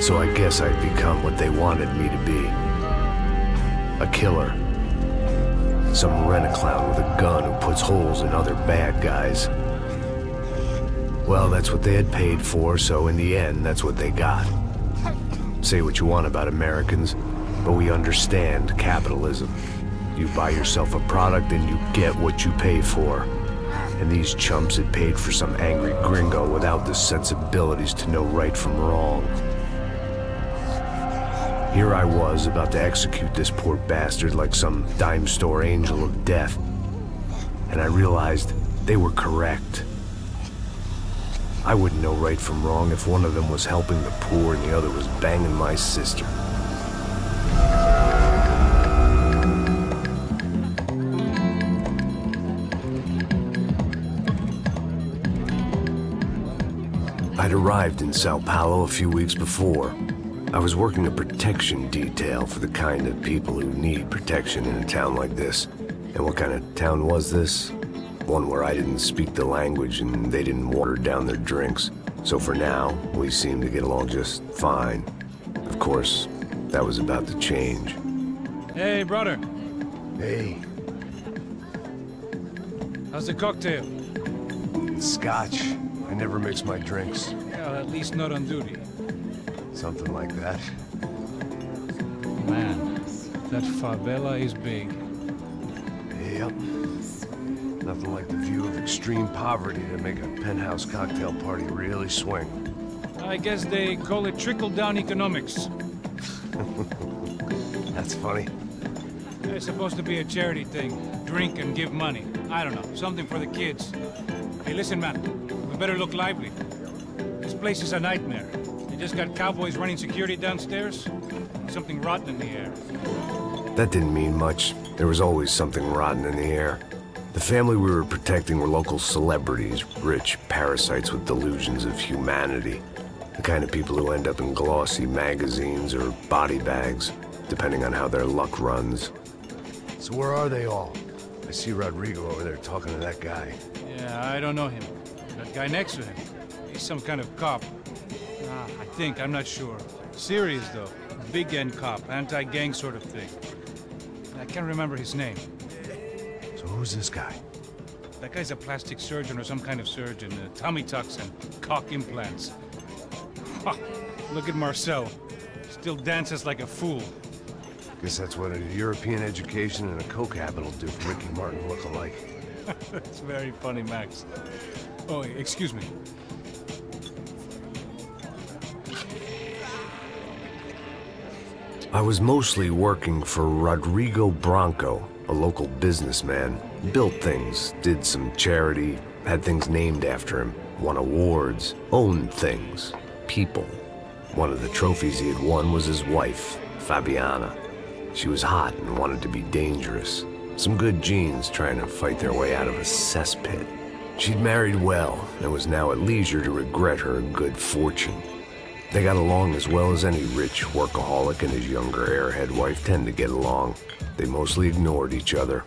So I guess I'd become what they wanted me to be. A killer. Some rent-a-clown with a gun who puts holes in other bad guys. Well, that's what they had paid for, so in the end, that's what they got. Say what you want about Americans, but we understand capitalism. You buy yourself a product and you get what you pay for. And these chumps had paid for some angry gringo without the sensibilities to know right from wrong. Here I was, about to execute this poor bastard like some dime store angel of death. And I realized they were correct. I wouldn't know right from wrong if one of them was helping the poor and the other was banging my sister. I'd arrived in Sao Paulo a few weeks before. I was working a protection detail for the kind of people who need protection in a town like this. And what kind of town was this? One where I didn't speak the language and they didn't water down their drinks. So for now, we seemed to get along just fine. Of course, that was about to change. Hey, brother. Hey. How's the cocktail? Scotch. I never mix my drinks. Well, at least not on duty. Something like that. Man, that favela is big. Yep. Nothing like the view of extreme poverty to make a penthouse cocktail party really swing. I guess they call it trickle-down economics. That's funny. It's supposed to be a charity thing. Drink and give money. I don't know, something for the kids. Hey, listen, man. We better look lively. This place is a nightmare. You just got cowboys running security downstairs. Something rotten in the air. That didn't mean much. There was always something rotten in the air. The family we were protecting were local celebrities, rich parasites with delusions of humanity. The kind of people who end up in glossy magazines or body bags, depending on how their luck runs. So where are they all? I see Rodrigo over there talking to that guy. Yeah, I don't know him. That guy next to him. He's some kind of cop. I think, I'm not sure. Serious, though. Big end cop, anti-gang sort of thing. I can't remember his name. So who's this guy? That guy's a plastic surgeon or some kind of surgeon. Tummy tucks and cock implants. Ha! Look at Marcel. Still dances like a fool. Guess that's what a European education and a coke habit will do for Ricky Martin look-alike. That's very funny, Max. Oh, excuse me. I was mostly working for Rodrigo Branco, a local businessman. Built things, did some charity, had things named after him, won awards, owned things, people. One of the trophies he had won was his wife, Fabiana. She was hot and wanted to be dangerous. Some good genes trying to fight their way out of a cesspit. She'd married well and was now at leisure to regret her good fortune. They got along as well as any rich workaholic and his younger airhead wife tend to get along. They mostly ignored each other.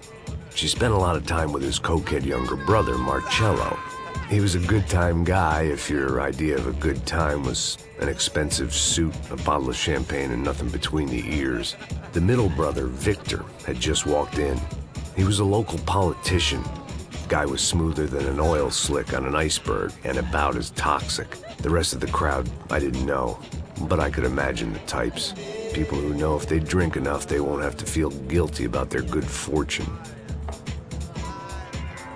She spent a lot of time with his cokehead younger brother, Marcello. He was a good-time guy if your idea of a good time was an expensive suit, a bottle of champagne, and nothing between the ears. The middle brother, Victor, had just walked in. He was a local politician. Guy was smoother than an oil slick on an iceberg and about as toxic. The rest of the crowd, I didn't know, but I could imagine the types. People who know if they drink enough, they won't have to feel guilty about their good fortune.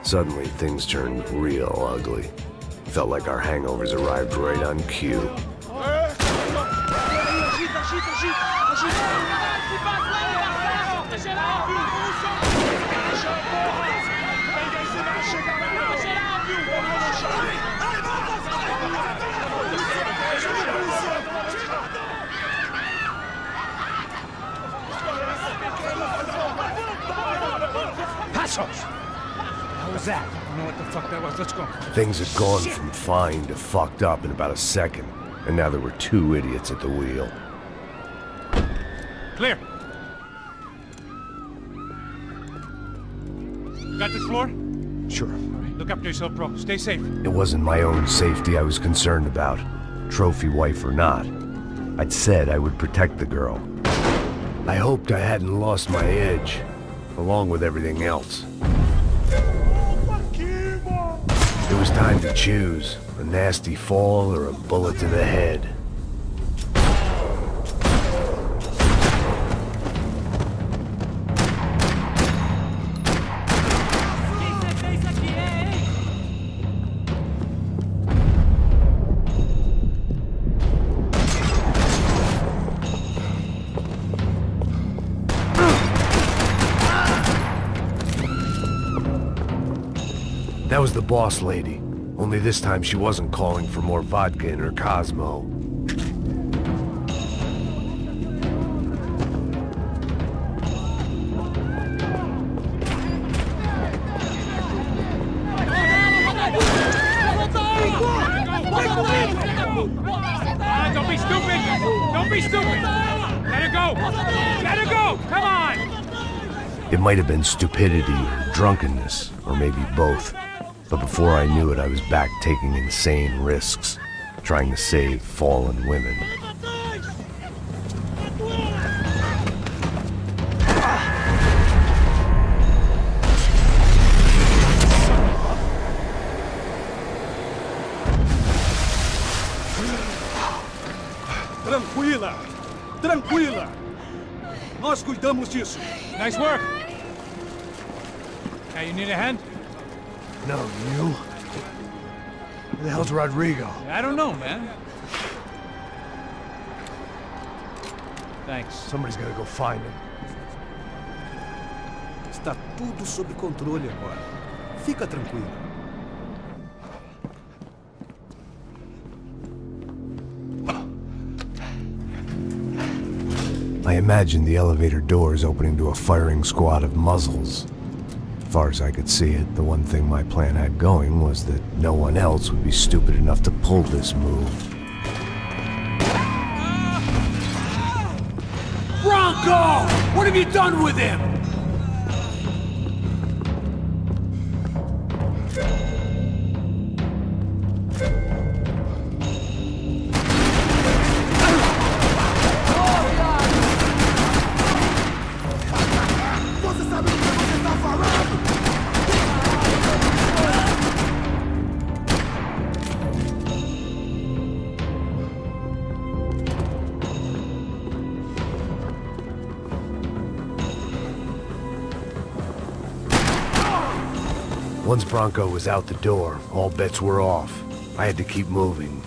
Suddenly, things turned real ugly. Felt like our hangovers arrived right on cue. How was that? I don't know what the fuck that was. Let's go. Things had gone from fine to fucked up in about a second, and now there were two idiots at the wheel. Clear. Got this floor? Sure. All right, look after yourself, bro. Stay safe. It wasn't my own safety I was concerned about, trophy wife or not. I'd said I would protect the girl. I hoped I hadn't lost my edge, along with everything else. It was time to choose, a nasty fall or a bullet to the head. That was the boss lady. Only this time she wasn't calling for more vodka in her Cosmo. Don't be stupid! Don't be stupid! Let her go! Let her go! Come on! It might have been stupidity or drunkenness, or maybe both. But before I knew it, I was back taking insane risks, trying to save fallen women. Tranquila! Tranquila! Nós cuidamos disso. Nice work! Hey, you need a hand? No, you? Where the hell's Rodrigo? I don't know, man. Thanks. Somebody's gotta go find him. Está tudo sob controle agora. Fica tranquilo. I imagined the elevator doors opening to a firing squad of muzzles. As far as I could see it, the one thing my plan had going was that no one else would be stupid enough to pull this move. Bronco! What have you done with him? Once Bronco was out the door, all bets were off. I had to keep moving.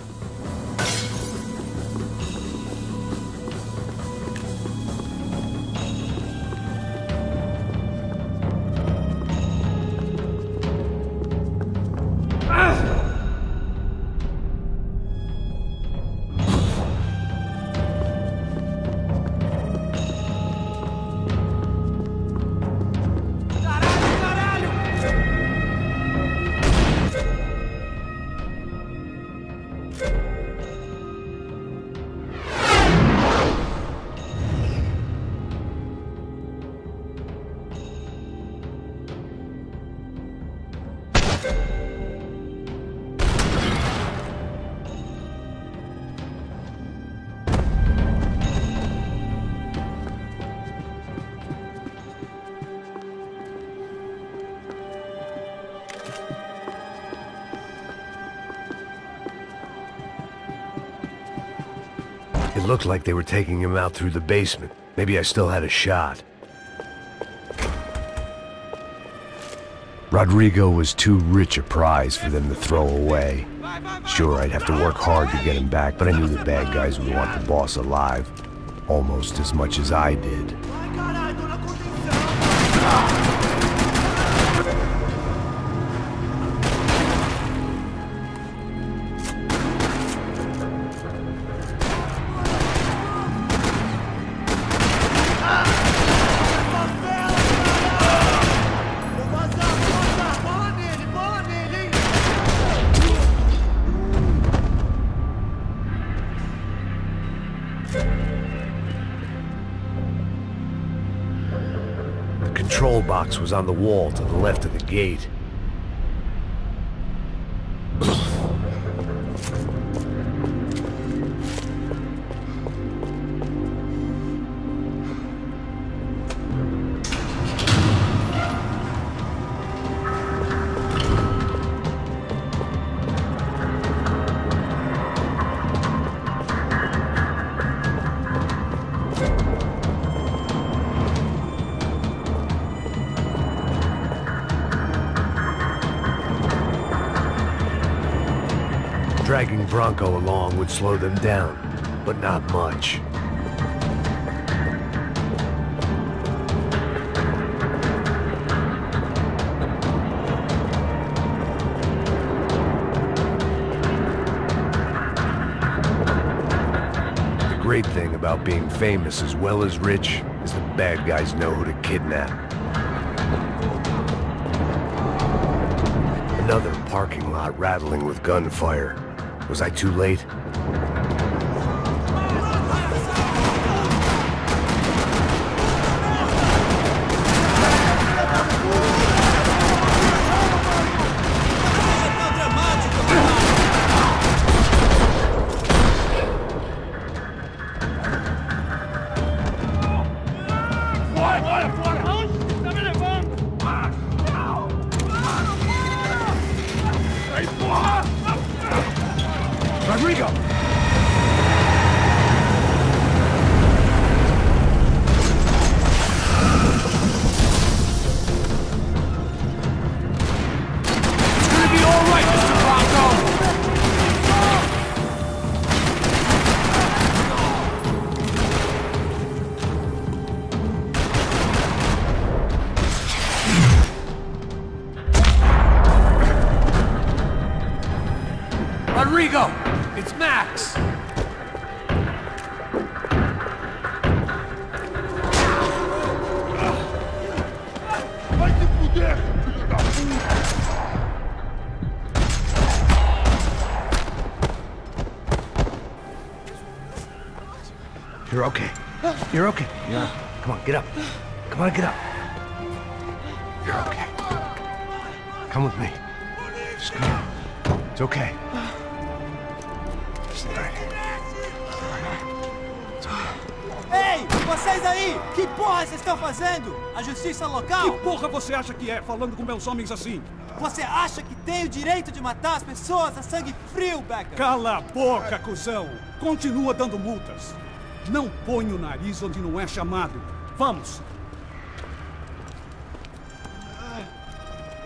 It looked like they were taking him out through the basement. Maybe I still had a shot. Rodrigo was too rich a prize for them to throw away. Sure, I'd have to work hard to get him back, but I knew the bad guys would want the boss alive. Almost as much as I did. The control box was on the wall to the left of the gate. Dragging Bronco along would slow them down, but not much. The great thing about being famous as well as rich is the bad guys know who to kidnap. Another parking lot rattling with gunfire. Was I too late? Rodrigo! It's gonna be all right, Mr. Bronco! Rodrigo! It's Max! Vai te fuder, filho da puta! You're okay. You're okay. Yeah. Come on, get up. Come on, get up. You're okay. Come with me. Just come on. It's okay. It's all right. It's okay. Ei, vocês aí! Que porra vocês estão fazendo? A justiça local? Que porra você acha que é, falando com meus homens assim? Você acha que tem o direito de matar as pessoas a sangue frio, Becker? Cala a boca, cuzão! Continua dando multas. Não põe o nariz onde não é chamado. Vamos!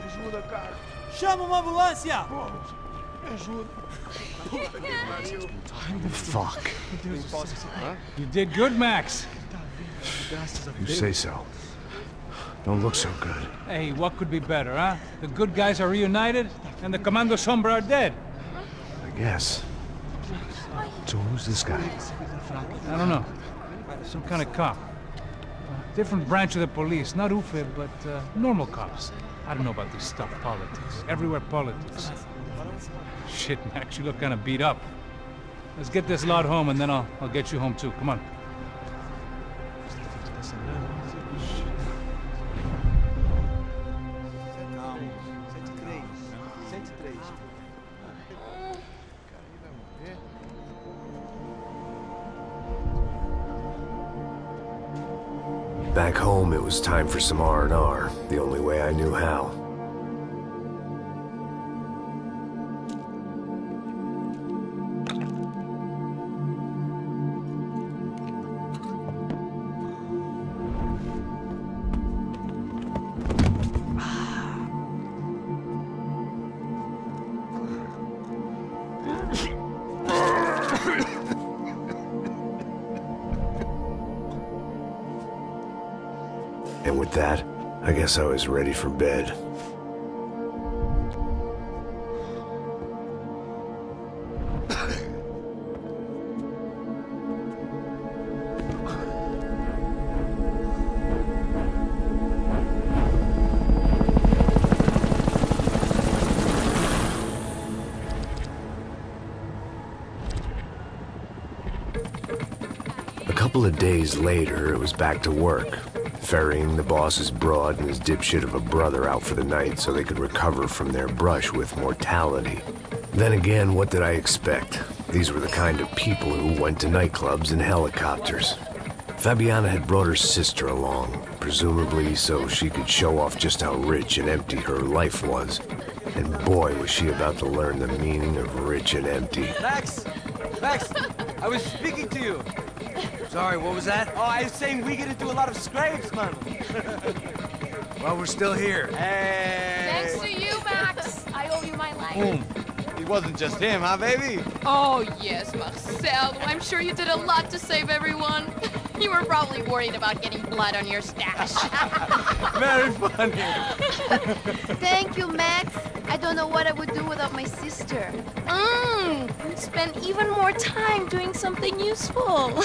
Ajuda, cara. Chama uma ambulância! Me ajuda. Fuck. You did good, Max. You say so. Don't look so good. Hey, what could be better, huh? The good guys are reunited, and the Commando Sombra are dead. I guess. So who's this guy? I don't know. Some kind of cop. Different branch of the police. Not UFE, but normal cops. I don't know about this stuff, politics. Everywhere politics. Shit, Max, you look kind of beat up. Let's get this lot home, and then I'll get you home too. Come on. Back home, it was time for some R&R, the only way I knew how. And with that, I guess I was ready for bed. A couple of days later, it was back to work. Ferrying the boss's broad and his dipshit of a brother out for the night so they could recover from their brush with mortality. Then again, what did I expect? These were the kind of people who went to nightclubs in helicopters. Fabiana had brought her sister along, presumably so she could show off just how rich and empty her life was. And boy, was she about to learn the meaning of rich and empty. Max! Max! I was speaking to you! Sorry, what was that? Oh, I was saying we get into a lot of scrapes, man. Well, we're still here. Hey! Thanks to you, Max. I owe you my life. Boom. It wasn't just him, huh, baby? Oh, yes, Marcel. I'm sure you did a lot to save everyone. You were probably worried about getting blood on your stash. Very funny. Thank you, Max. I don't know what I would do without my sister. Spend even more time doing something useful.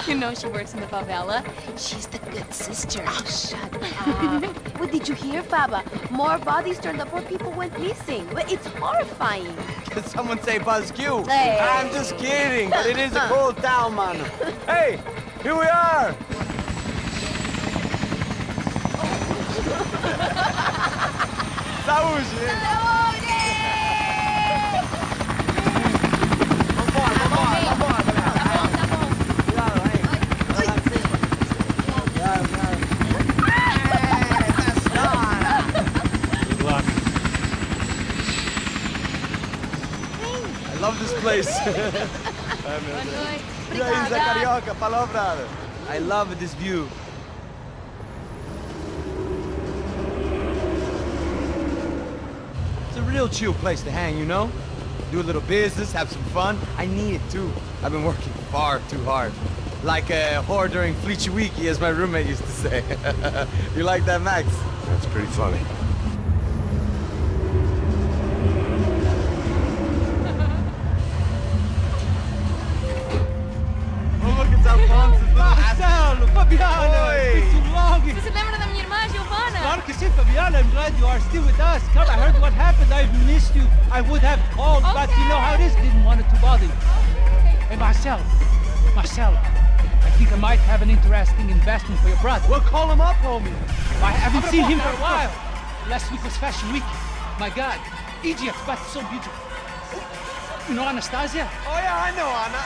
You know she works in the favela. She's the good sister. Oh, shut up. What did you hear, Baba? More bodies turned up where people went missing. It's horrifying. Did someone say Buzz Q? Hey. I'm just kidding, but it is a cool town, man. Hey, here we are. Saúde! I love this place. I love this view. It's a real chill place to hang, you know? Do a little business, have some fun. I need it too. I've been working far too hard. Like a whore during Fleechy Weeky, as my roommate used to say. You like that, Max? That's pretty funny. Marcelo, Fabiana, it's too long. Você se lembra da minha irmã, Giovanna? Claro que sim, Fabiana. I'm glad you are still with us. Come, I heard what happened. I've missed you. I would have called, but you know how it is. Didn't want it to bother you. Hey, Marcelo, I think I might have an interesting investment for your brother. Well, call him up, homie. I haven't seen him for a while. Last week was Fashion Week. My God, Egypt, but so beautiful. You know Anastasia? Oh yeah, I know Anna.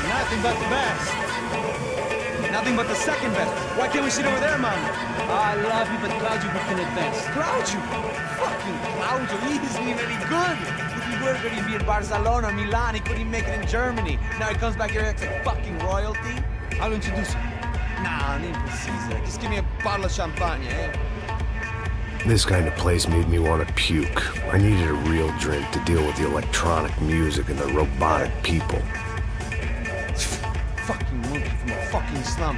Nothing but the best. Nothing but the second best. Why can't we sit over there, man? I love you, but Claudio booked in advance. Claudio? Fucking Claudio, he isn't even any good. If he were good, he'd be in Barcelona, Milan, he couldn't even make it in Germany. Now he comes back here acting like fucking royalty. I'll introduce you. Nah, nem precisa. Just give me a bottle of champagne, eh? This kind of place made me want to puke. I needed a real drink to deal with the electronic music and the robotic people. Fucking monkey from a fucking slum.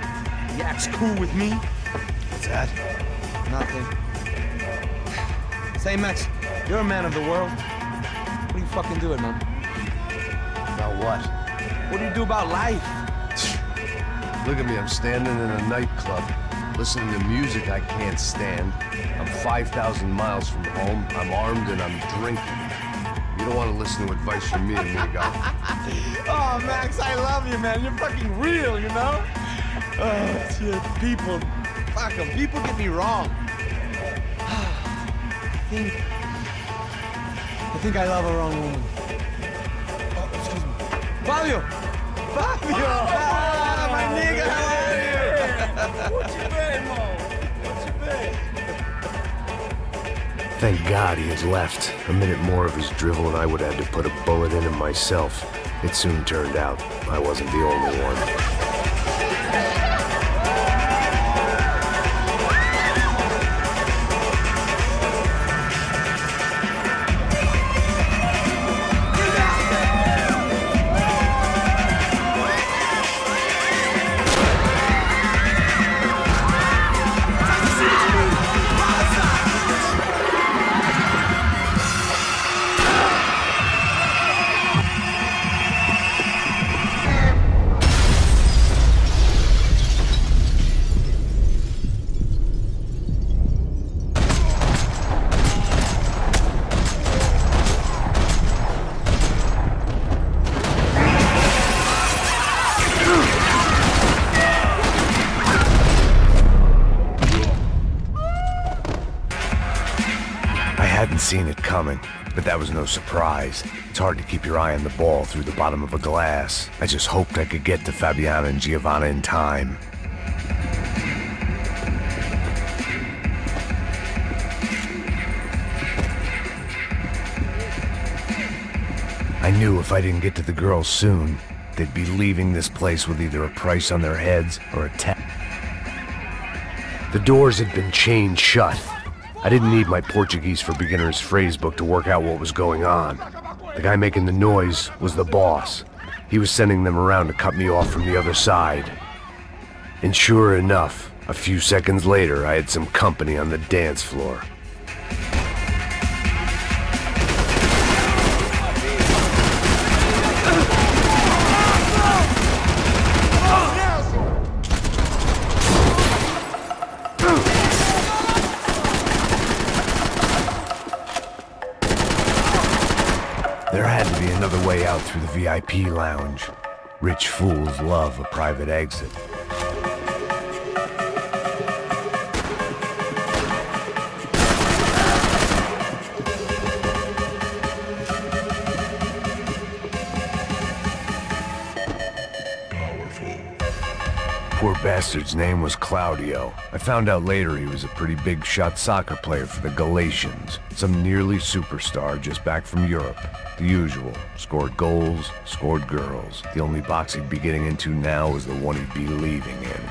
He acts cool with me. What's that? Nothing. Say, Max, you're a man of the world. What do you fucking do it, man? About what? What do you do about life? Look at me, I'm standing in a nightclub, listening to music I can't stand. I'm 5,000 miles from home, I'm armed and I'm drinking. You don't want to listen to advice from me, amigo. Oh, Max, I love you, man. You're fucking real, you know? Oh, shit. People, fuck them. People get me wrong. I think I love a wrong woman. Oh, excuse me. Fabio! Fabio! Ah, my nigga, how are you? What you been, Mo? What you been? Thank God he had left. A minute more of his drivel and I would have had to put a bullet in him myself. It soon turned out I wasn't the only one. seen it coming, but that was no surprise. It's hard to keep your eye on the ball through the bottom of a glass. I just hoped I could get to Fabiana and Giovanna in time. I knew if I didn't get to the girls soon, they'd be leaving this place with either a price on their heads or a tap. The doors had been chained shut. I didn't need my Portuguese for Beginners phrase book to work out what was going on. The guy making the noise was the boss. He was sending them around to cut me off from the other side. And sure enough, a few seconds later, I had some company on the dance floor. There had to be another way out through the VIP lounge. Rich fools love a private exit. Poor bastard's name was Claudio. I found out later he was a pretty big shot soccer player for the Galatians. Some nearly superstar just back from Europe. The usual. Scored goals, scored girls. The only box he'd be getting into now was the one he'd be leaving in.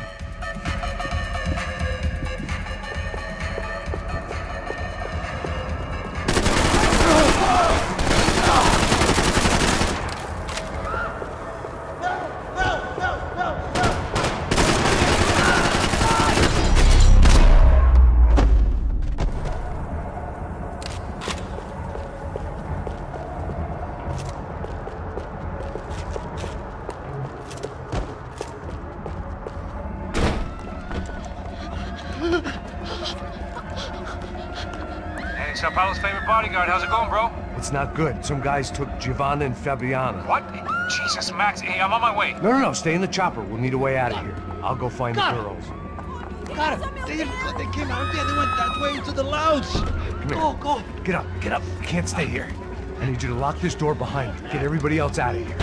Sao Paulo's favorite bodyguard. How's it going, bro? It's not good. Some guys took Giovanna and Fabiana. What? Jesus, Max. Hey, I'm on my way. No. Stay in the chopper. We'll need a way out of here. I'll go find the girls. Got it. They came out there. They went that way into the lounge. Come here. Go. Get up. You can't stay here. I need you to lock this door behind you. Get everybody else out of here.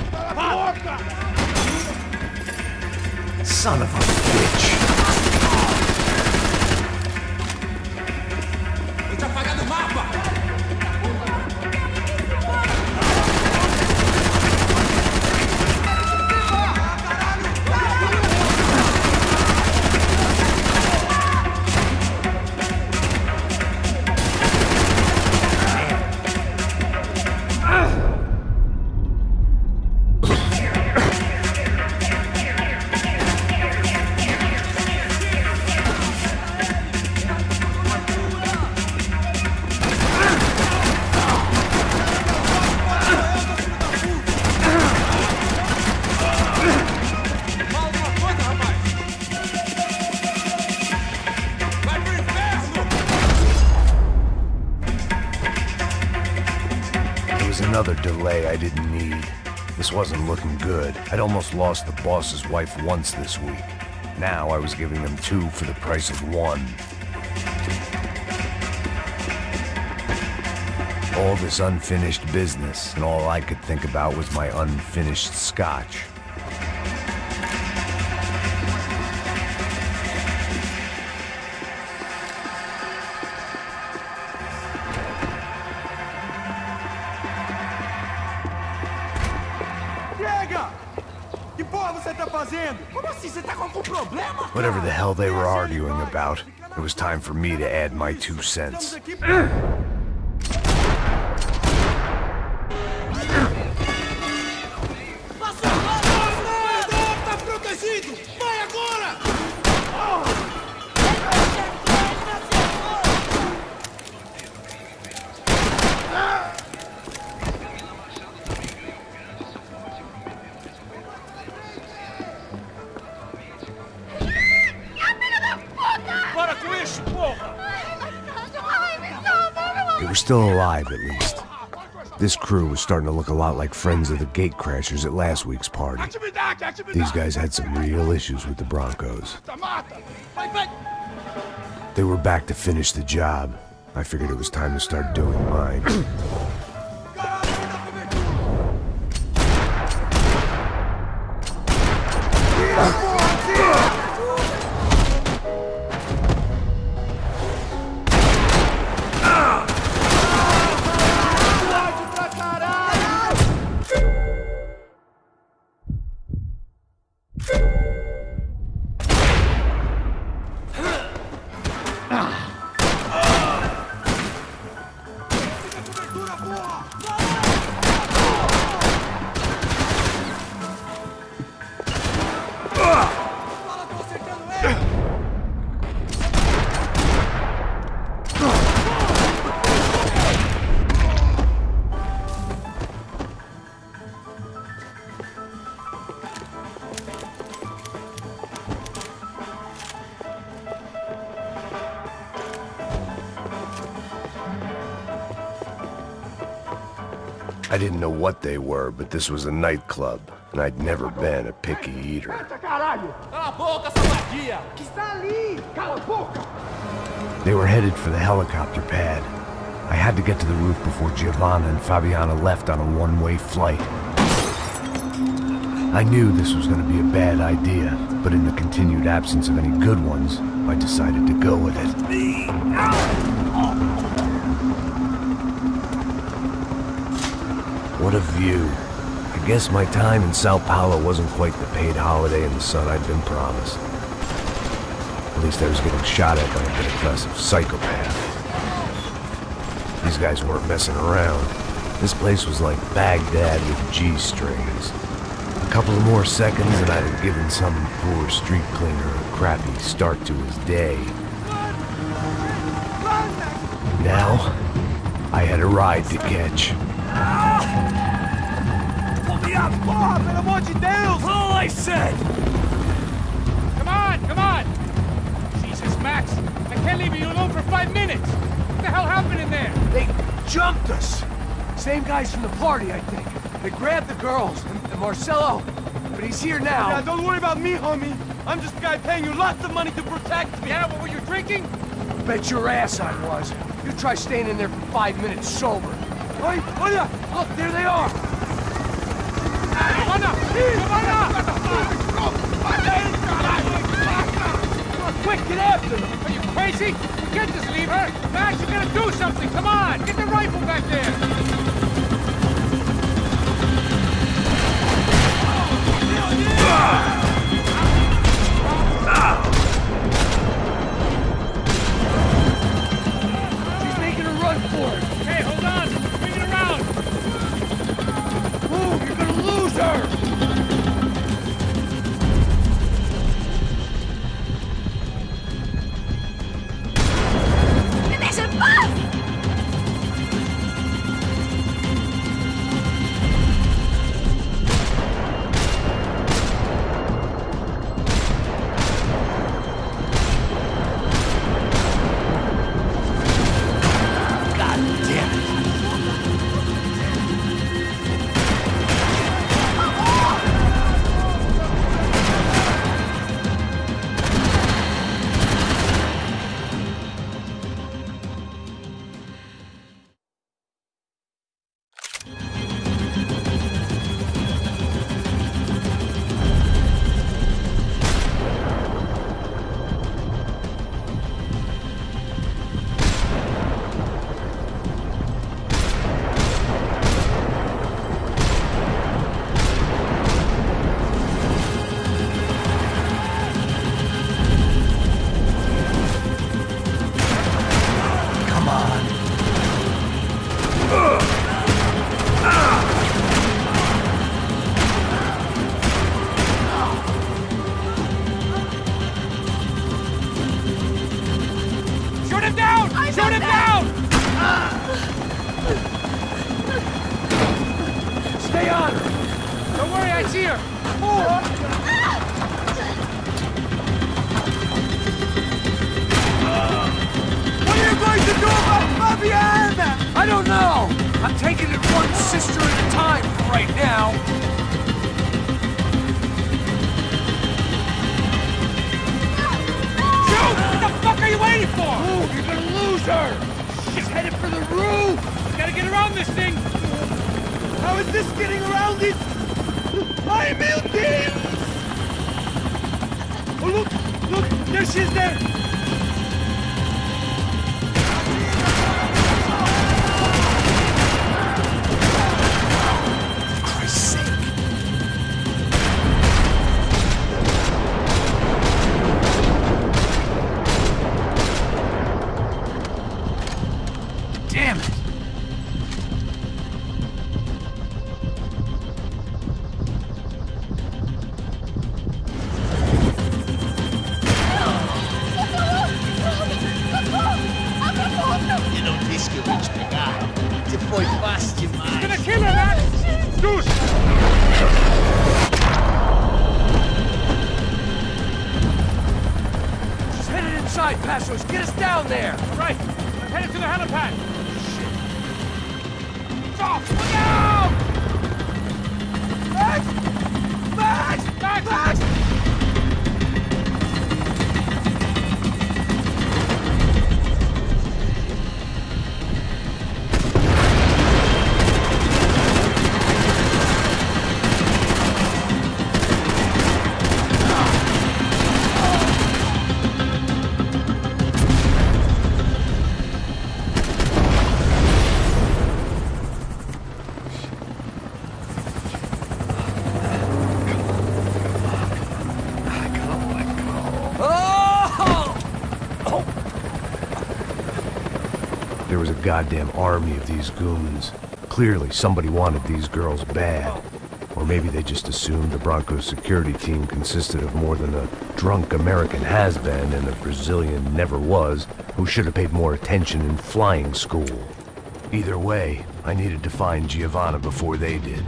Son of a bitch. Another delay I didn't need. This wasn't looking good. I'd almost lost the boss's wife once this week. Now I was giving them two for the price of one. All this unfinished business, and all I could think about was my unfinished scotch. Whatever the hell they were arguing about, it was time for me to add my 2 cents. They were still alive, at least. This crew was starting to look a lot like friends of the gatecrashers at last week's party. These guys had some real issues with the Broncos. They were back to finish the job. I figured it was time to start doing mine. I didn't know what they were, but this was a nightclub, and I'd never been a picky eater. They were headed for the helicopter pad. I had to get to the roof before Giovanna and Fabiana left on a one-way flight. I knew this was going to be a bad idea, but in the continued absence of any good ones, I decided to go with it. What a view. I guess my time in Sao Paulo wasn't quite the paid holiday in the sun I'd been promised. At least I was getting shot at by a bit-aggressive psychopath. These guys weren't messing around. This place was like Baghdad with G-strings. A couple of more seconds and I'd have given some poor street cleaner a crappy start to his day. Now, I had a ride to catch. All I said! Come on! Jesus, Max! I can't leave you alone for 5 minutes! What the hell happened in there? They jumped us! Same guys from the party, I think. They grabbed the girls, and Marcelo, but he's here now. Yeah, don't worry about me, homie. I'm just the guy paying you lots of money to protect me. Yeah, what were you drinking? Bet your ass I was. You try staying in there for 5 minutes sober. Oi, look, there they are! Quick, get after them! Are you crazy? You can't just leave her! Max, you gotta do something! Come on! Get the rifle back there! She's making a run for it! Hey, hold on! Bring it around! Move! You're gonna lose her! I don't know! I'm taking it one sister at a time for right now. Shoot! What the fuck are you waiting for? Move! You're gonna lose her! headed for the roof! Gotta get around this thing! How is this getting around it? Ai, meu Deus! Oh, look! Look! There she is there! For Christ's sake. Damn it! Eu não disse que eu ia te pegar. Você foi fácil demais. He's gonna kill her, man! Goose! She's headed inside, Passos! Get us down there! All right, I'm headed to the helipad. Stop! Look out! Max! Max! Max! Max! There was a goddamn army of these goons. Clearly, somebody wanted these girls bad. Or maybe they just assumed the Broncos security team consisted of more than a drunk American has-been and a Brazilian never-was who should have paid more attention in flying school. Either way, I needed to find Giovanna before they did.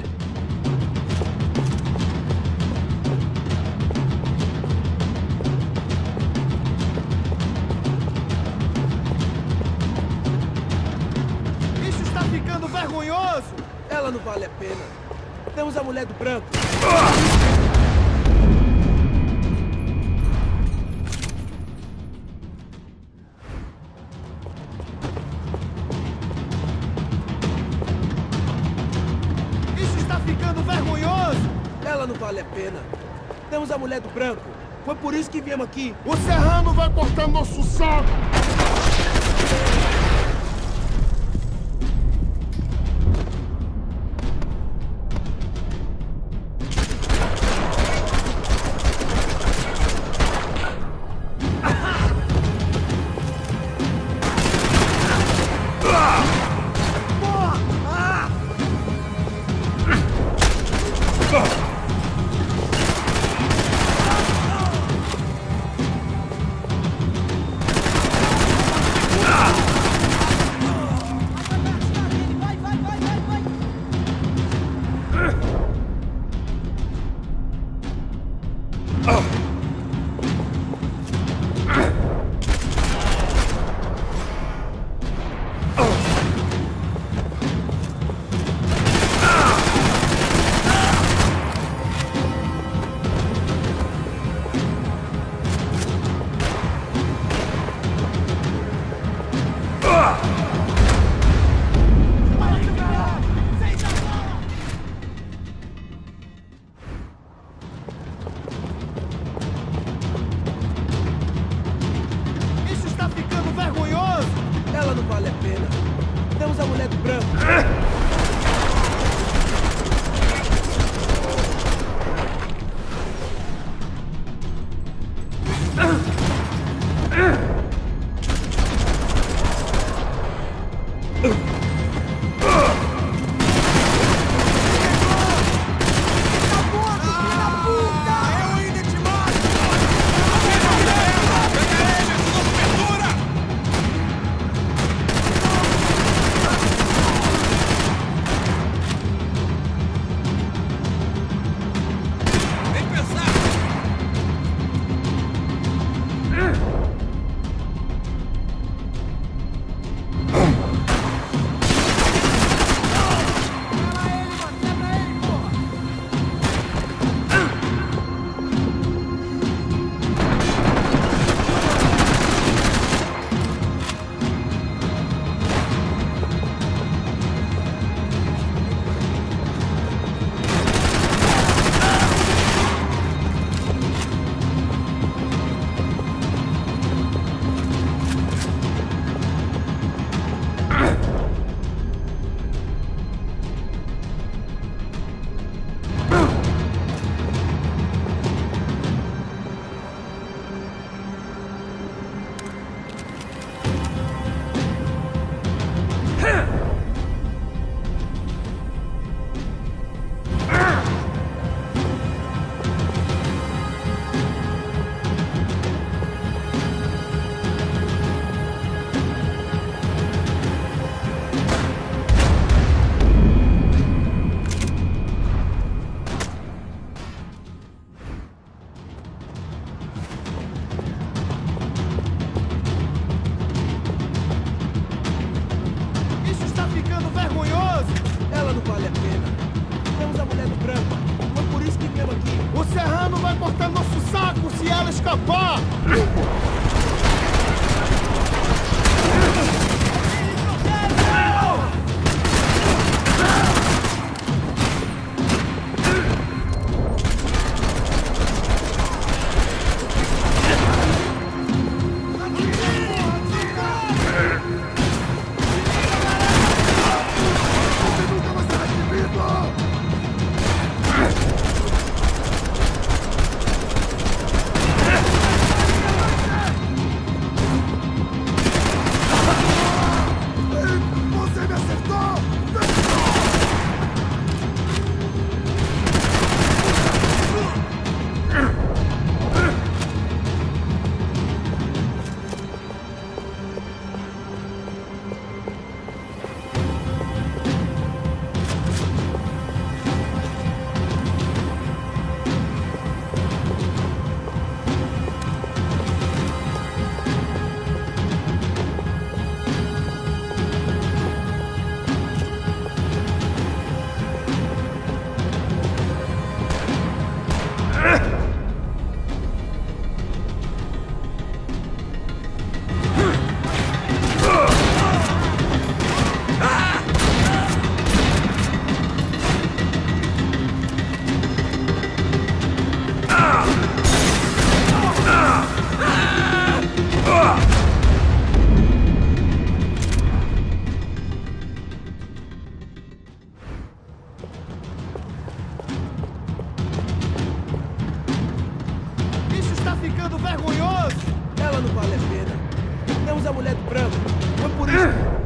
Isso está ficando vergonhoso! Ela não vale a pena. Temos a mulher do branco. Isso está ficando vergonhoso! Ela não vale a pena. Temos a mulher do branco. Foi por isso que viemos aqui. O Serrano vai cortar nosso saco! Isso está ficando vergonhoso! Ela não vale a pena. Temos a mulher do branco. mulher do branco. Foi por isso que viemos aqui. O Serrano vai cortar nosso saco se ela escapar! ficando vergonhoso! Ela não vale a pena. Temos a mulher do branco. Foi por isso.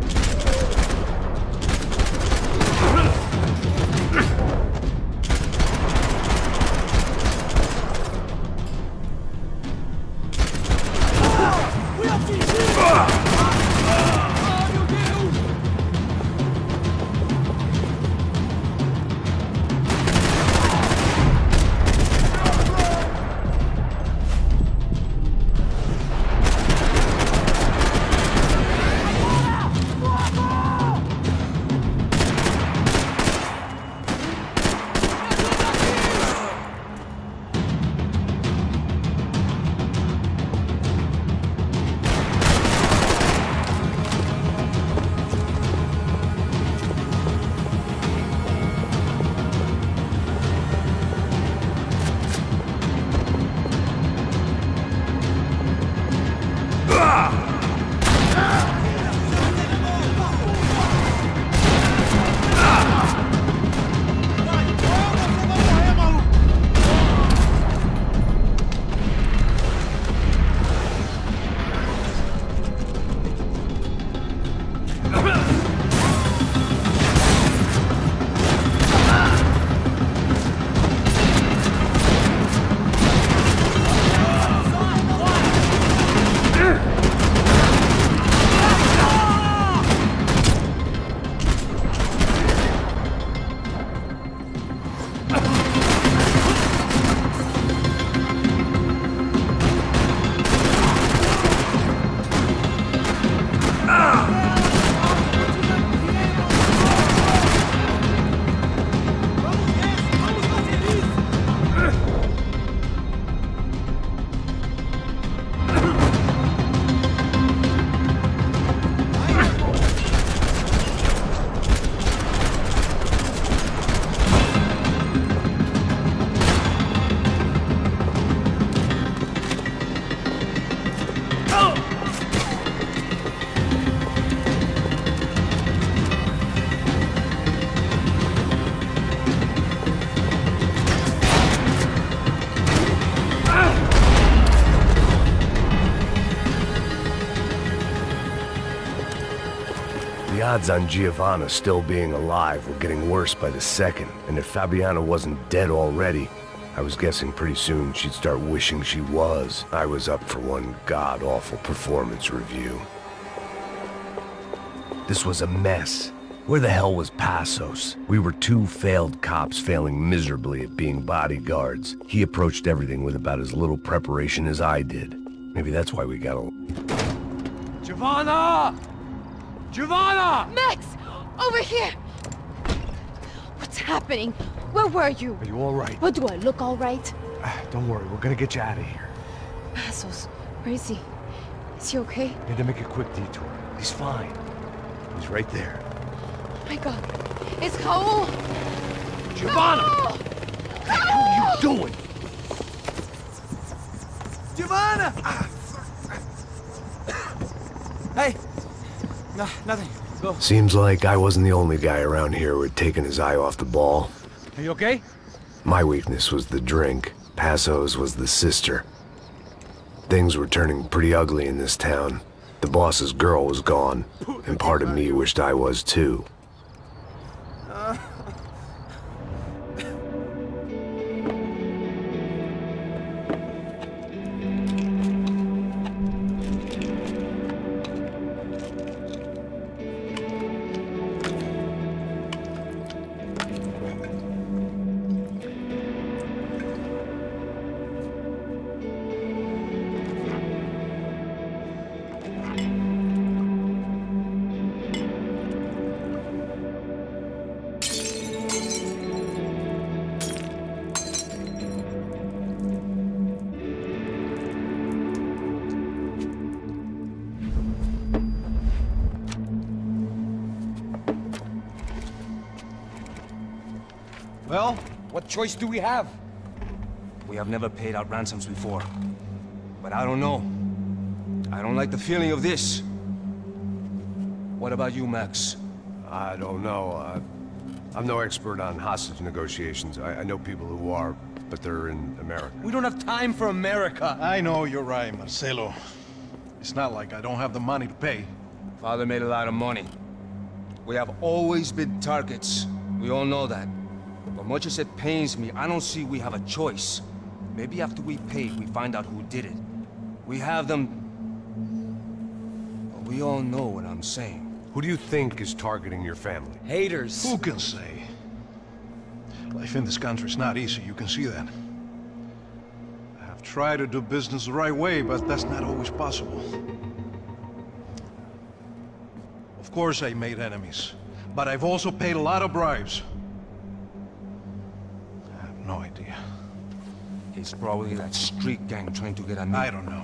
The odds on Giovanna still being alive were getting worse by the second, and if Fabiana wasn't dead already, I was guessing pretty soon she'd start wishing she was. I was up for one god-awful performance review. This was a mess. Where the hell was Passos? We were two failed cops failing miserably at being bodyguards. He approached everything with about as little preparation as I did. Maybe that's why we got a... Giovanna! Giovanna! Max! Over here! What's happening? Where were you? Are you all right? What, do I look all right? Don't worry, we're gonna get you out of here. Passos. Where is he? Is he okay? Need to make a quick detour. He's fine. He's right there. Oh my god. It's Raul! Giovanna! Raul! What are you doing? Giovanna! Hey! No, nothing. Go. Seems like I wasn't the only guy around here who had taken his eye off the ball. Are you okay? My weakness was the drink. Passo's was the sister. Things were turning pretty ugly in this town. The boss's girl was gone, and part of me wished I was too. Well, what choice do we have? We have never paid out ransoms before. But I don't know. I don't like the feeling of this. What about you, Max? I don't know. I'm no expert on hostage negotiations. I know people who are, but they're in America. We don't have time for America. I know you're right, Marcelo. It's not like I don't have the money to pay. Father made a lot of money. We have always been targets. We all know that. But much as it pains me, I don't see we have a choice. Maybe after we pay, we find out who did it. We have them... Well, we all know what I'm saying. Who do you think is targeting your family? Haters. Who can say? Life in this country is not easy, you can see that. I have tried to do business the right way, but that's not always possible. Of course I made enemies, but I've also paid a lot of bribes. I have no idea. It's probably that street gang trying to get at me. I don't know.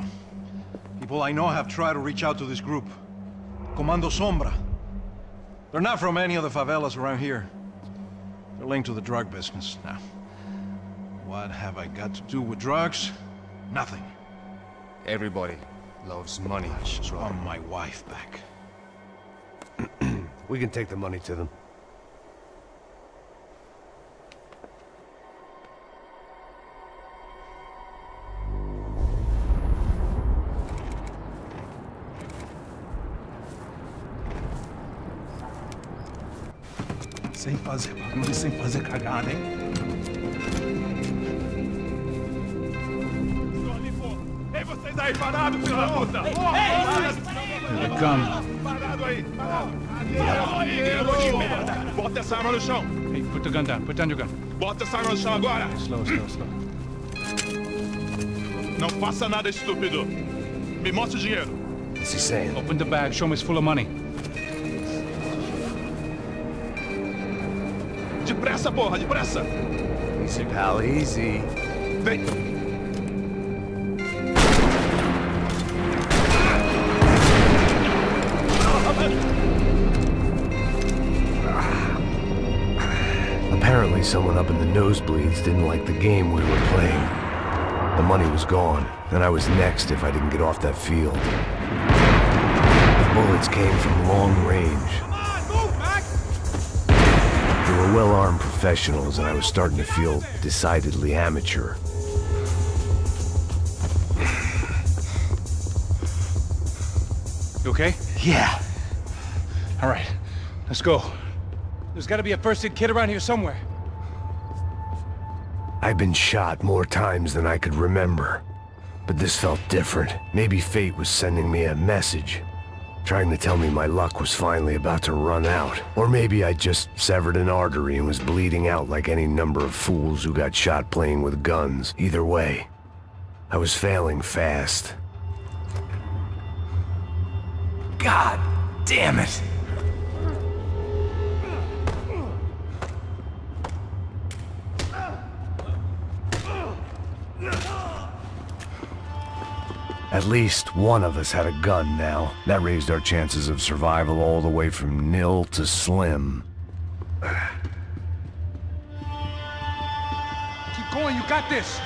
People I know have tried to reach out to this group. Comando Sombra. They're not from any of the favelas around here. They're linked to the drug business. Now, what have I got to do with drugs? Nothing. Everybody loves money. I just want my wife back. We can take the money to them. Sem fazer cagada, hein? Ei, vocês aí parados, filho da puta! Here they come. Parado aí! Bota essa arma no chão! Hey, put the gun down. Put down your gun. Bota essa arma no chão agora! Slow, slow, slow. Não faça nada, estúpido! Me mostre o dinheiro! What's he saying? Open the bag. Show me it's full of money. Depressa, porra! Depressa! Easy, pal, easy. Vem! Apparently someone up in the nosebleeds didn't like the game we were playing. The money was gone, and I was next if I didn't get off that field. The bullets came from long range. They were well-armed professionals, and I was starting to feel decidedly amateur. You okay? Yeah. All right, let's go. There's got to be a first-aid kit around here somewhere. I've been shot more times than I could remember. But this felt different. Maybe fate was sending me a message, trying to tell me my luck was finally about to run out. Or maybe I just severed an artery and was bleeding out like any number of fools who got shot playing with guns. Either way, I was failing fast. God damn it! At least one of us had a gun now. That raised our chances of survival all the way from nil to slim. Keep going, you got this!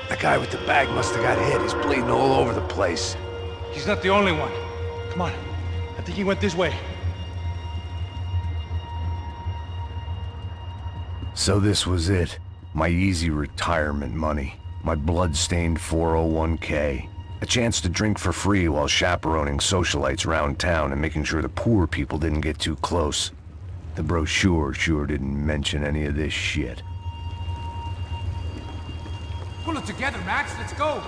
The guy with the bag must have got hit. He's bleeding all over the place. He's not the only one. Come on. I think he went this way. So this was it. My easy retirement money. My blood-stained 401k. A chance to drink for free while chaperoning socialites around town and making sure the poor people didn't get too close. The brochure sure didn't mention any of this shit. Pull it together, Max. Let's go.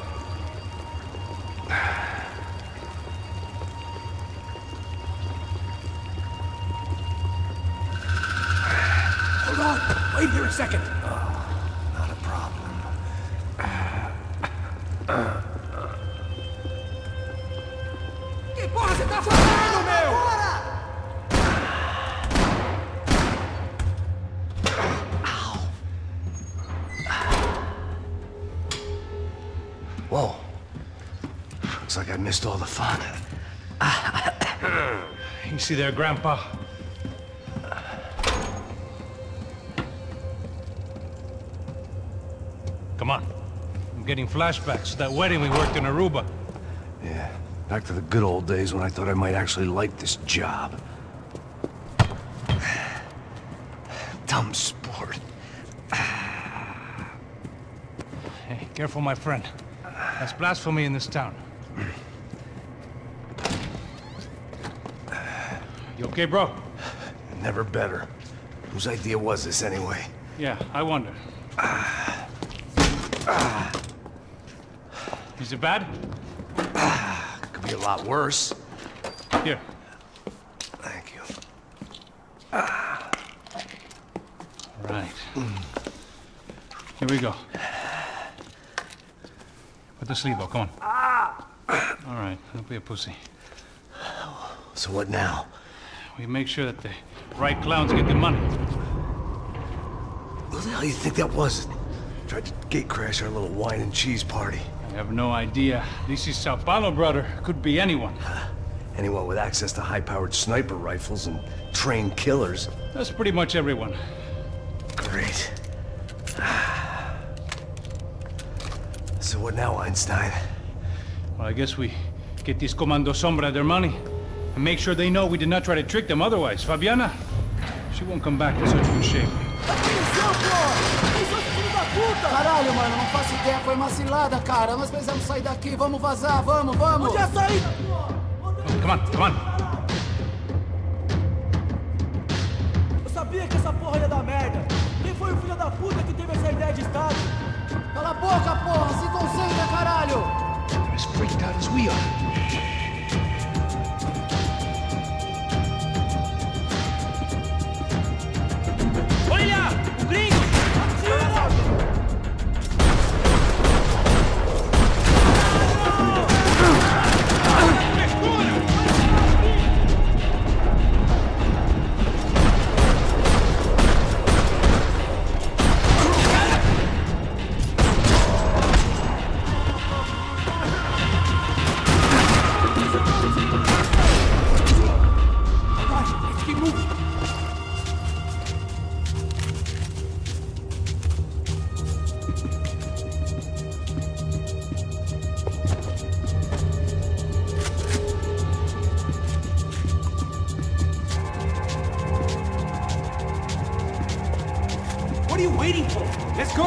Hold on. Wait here a second. Not a problem. Que porra você tá fazendo, meu? Whoa. Looks like I missed all the fun. You see there, Grandpa? Come on. I'm getting flashbacks to that wedding we worked in Aruba. Yeah, back to the good old days when I thought I might actually like this job. Dumb sport. Hey, careful, my friend. That's blasphemy in this town. You okay, bro? Never better. Whose idea was this anyway? Yeah, I wonder. Is it bad? Could be a lot worse. Here. Thank you. Right. Here we go. Put the sleeve on, come on. All right, don't be a pussy. So what now? We make sure that the right clowns get the money. What the hell do you think that was? Tried to gate crash our little wine and cheese party. I have no idea. This is Sao Paulo, brother. Could be anyone. Anyone with access to high-powered sniper rifles and trained killers. That's pretty much everyone. Great. So what now, Einstein? Well, I guess we get these Comando Sombra their money and make sure they know we did not try to trick them otherwise. Fabiana, she won't come back in such good shape. Caralho, mano, não faço ideia, foi uma cilada, cara. Nós precisamos sair daqui, vamos vazar, vamos! Onde é a saída? Come on, come on. Eu sabia que essa porra ia dar merda. Quem foi o filho da puta que teve essa ideia de estado? Cala a boca, porra! Se concentra, caralho! They're as freaked out as we are. Olha! O gringo! Atira! What are you waiting for? Let's go!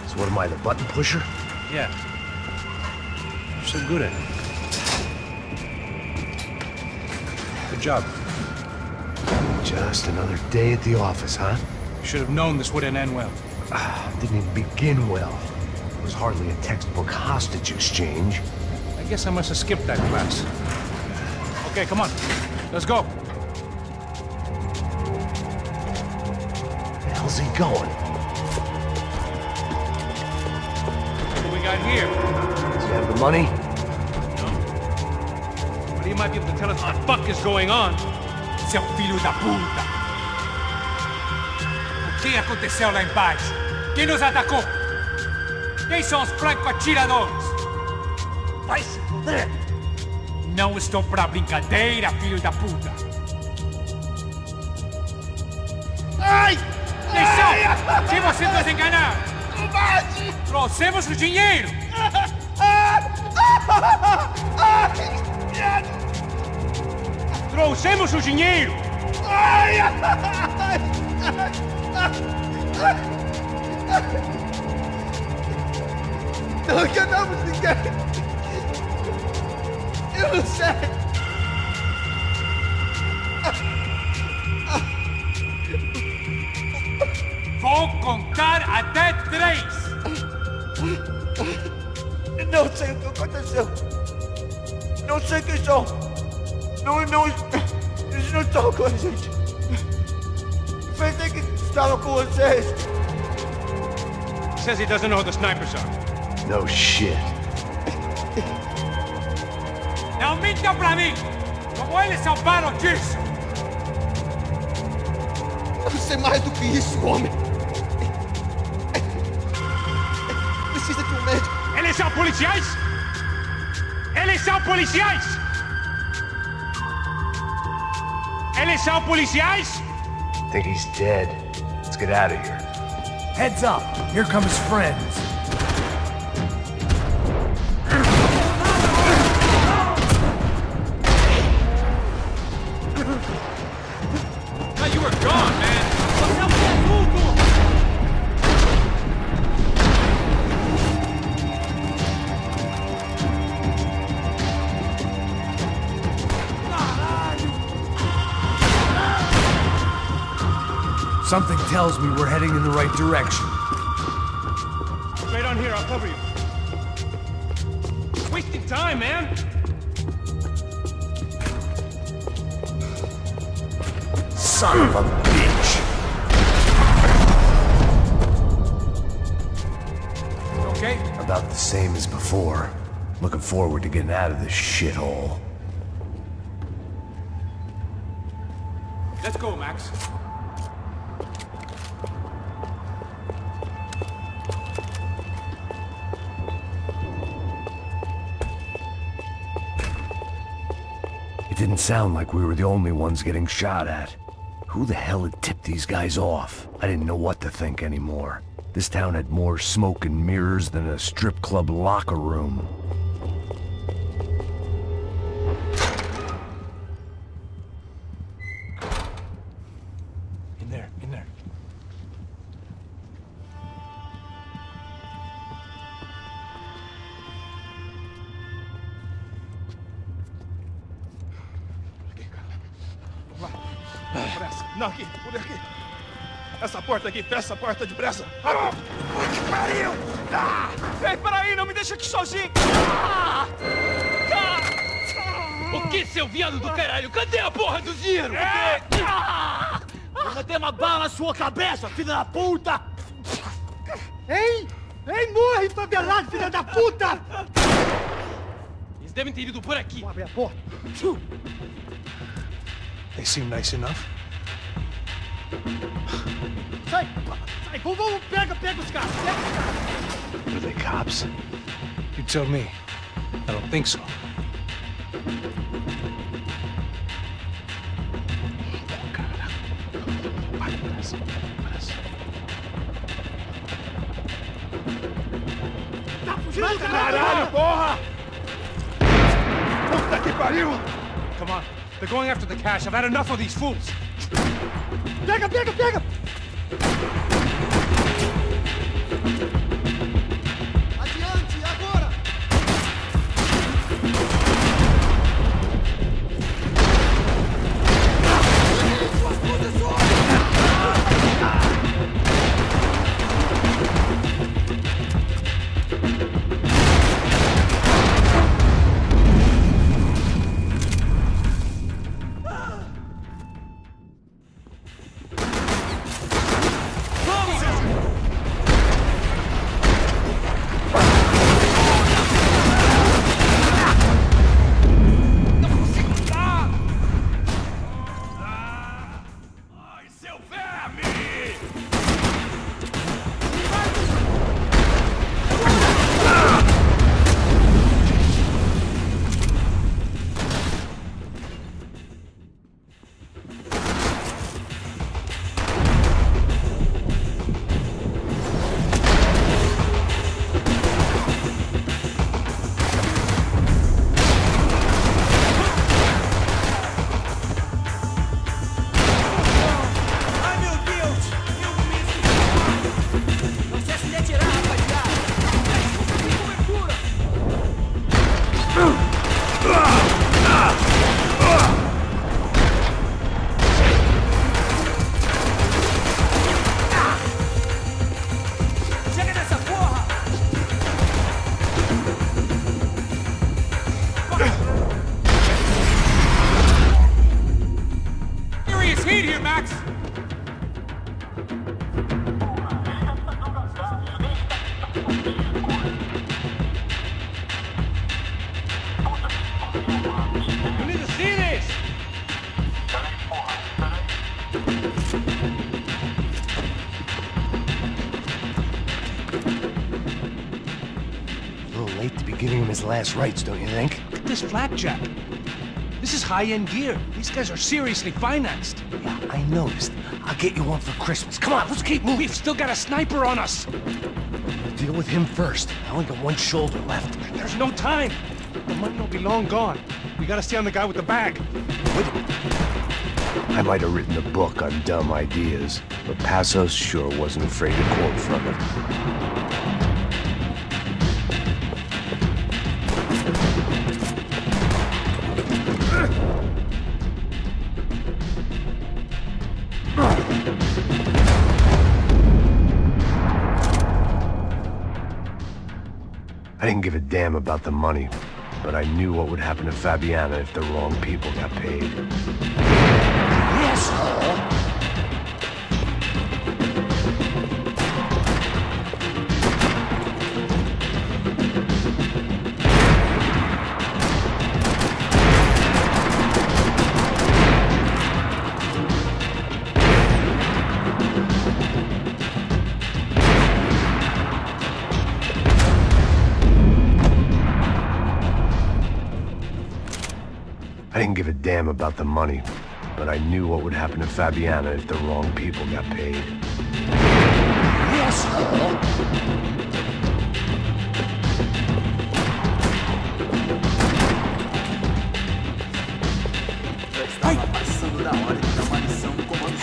So what am I, the button pusher? Yeah. You're so good at it. Good job. Just another day at the office, huh? You should have known this wouldn't end well. Didn't even begin well. It was hardly a textbook hostage exchange. I guess I must have skipped that class. Okay, come on. Let's go. Where the hell's he going? What do we got here? Does he have the money? No. But You might be able to tell us what the fuck is going on. Seu filho da puta! O que aconteceu lá embaixo? Quem nos atacou? Quem são os franco-atiradores? Vai se fuder! Não estou pra brincadeira, filho da puta! Ai! Atenção! Se você nos enganar! Covarde! Trouxemos o dinheiro! Trouxemos o dinheiro! Ai! Não enganamos ninguém! Eu não sei! Vou contar até 3! Não sei o que aconteceu! Não sei quem são! Eles não estão com a gente! Pensei que estava com vocês! Says he doesn't know who the snipers are. No shit. Não mintam pra mim! Como eles salvaram disso? Você é mais do que isso, homem! Precisa de um médico! Eles são policiais? Eles são policiais? Eles são policiais? Think he's dead. Let's get out of here. Heads up! Here come his friends. Thought you were gone, man. Something tells me we're heading in the right direction. Straight on here, I'll cover you. Wasting time, man. Son of a bitch! Okay? About the same as before. Looking forward to getting out of this shithole. Let's go, Max. It didn't sound like we were the only ones getting shot at. Who the hell had tipped these guys off? I didn't know what to think anymore. This town had more smoke and mirrors than a strip club locker room. In there, in there. Não, aqui, por aqui. Essa porta aqui, fecha essa porta depressa. Rápido! Que pariu! Ei, peraí, não me deixa aqui sozinho! O que, seu viado do caralho? Cadê a porra do dinheiro? Vou meter uma bala na sua cabeça, filha da puta! Ei! Ei, morre, favelado, filha da puta! Eles devem ter ido por aqui. Abre a porta. They seem nice enough. Sai! Sai! Vamos, pega os caras! Are they cops? You tell me. I don't think so. Caralho, porra! Puta que pariu! Come on. They're going after the cash. I've had enough of these fools. Pega! Adiante, agora! Suas posições! Max! You need to see this! A little late to be giving him his last rites, don't you think? Look at this flapjack. This is high-end gear. These guys are seriously financed. Yeah, I noticed. I'll get you one for Christmas. Come on, let's keep moving. We've still got a sniper on us. Deal with him first. I only got one shoulder left. There's no time. The money will be long gone. We gotta stay on the guy with the bag. Wait. I might have written a book on dumb ideas, but Passos sure wasn't afraid to quote from it. I didn't give a damn about the money, but I knew what would happen to Fabiana if the wrong people got paid. Yes! I didn't give a damn about the money, but I knew what would happen to Fabiana if the wrong people got paid. Yes!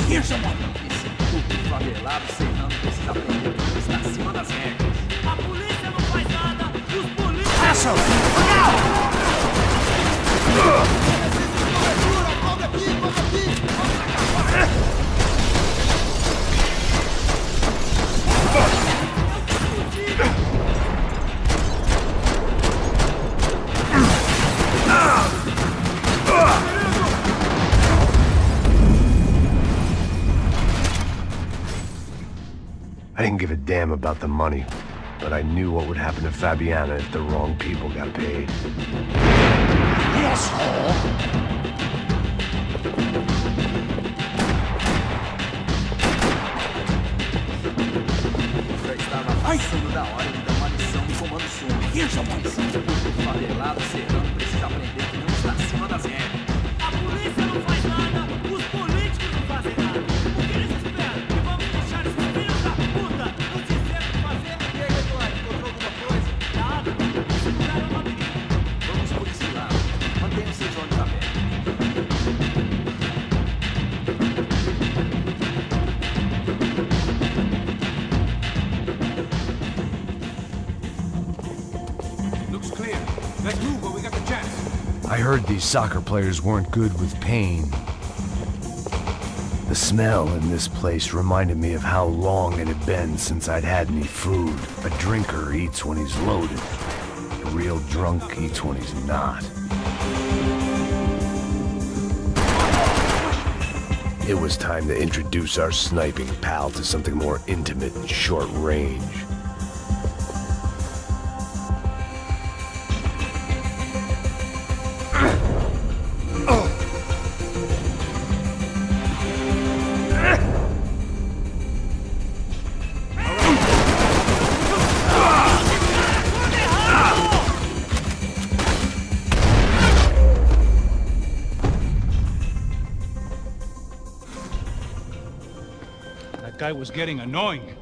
Here's someone! Asshole! Look out! I didn't give a damn about the money, but I knew what would happen to Fabiana if the wrong people got paid. Yes! Here's someone! I heard these soccer players weren't good with pain. The smell in this place reminded me of how long it had been since I'd had any food. A drinker eats when he's loaded. A real drunk eats when he's not. It was time to introduce our sniping pal to something more intimate and short range. That guy was getting annoying.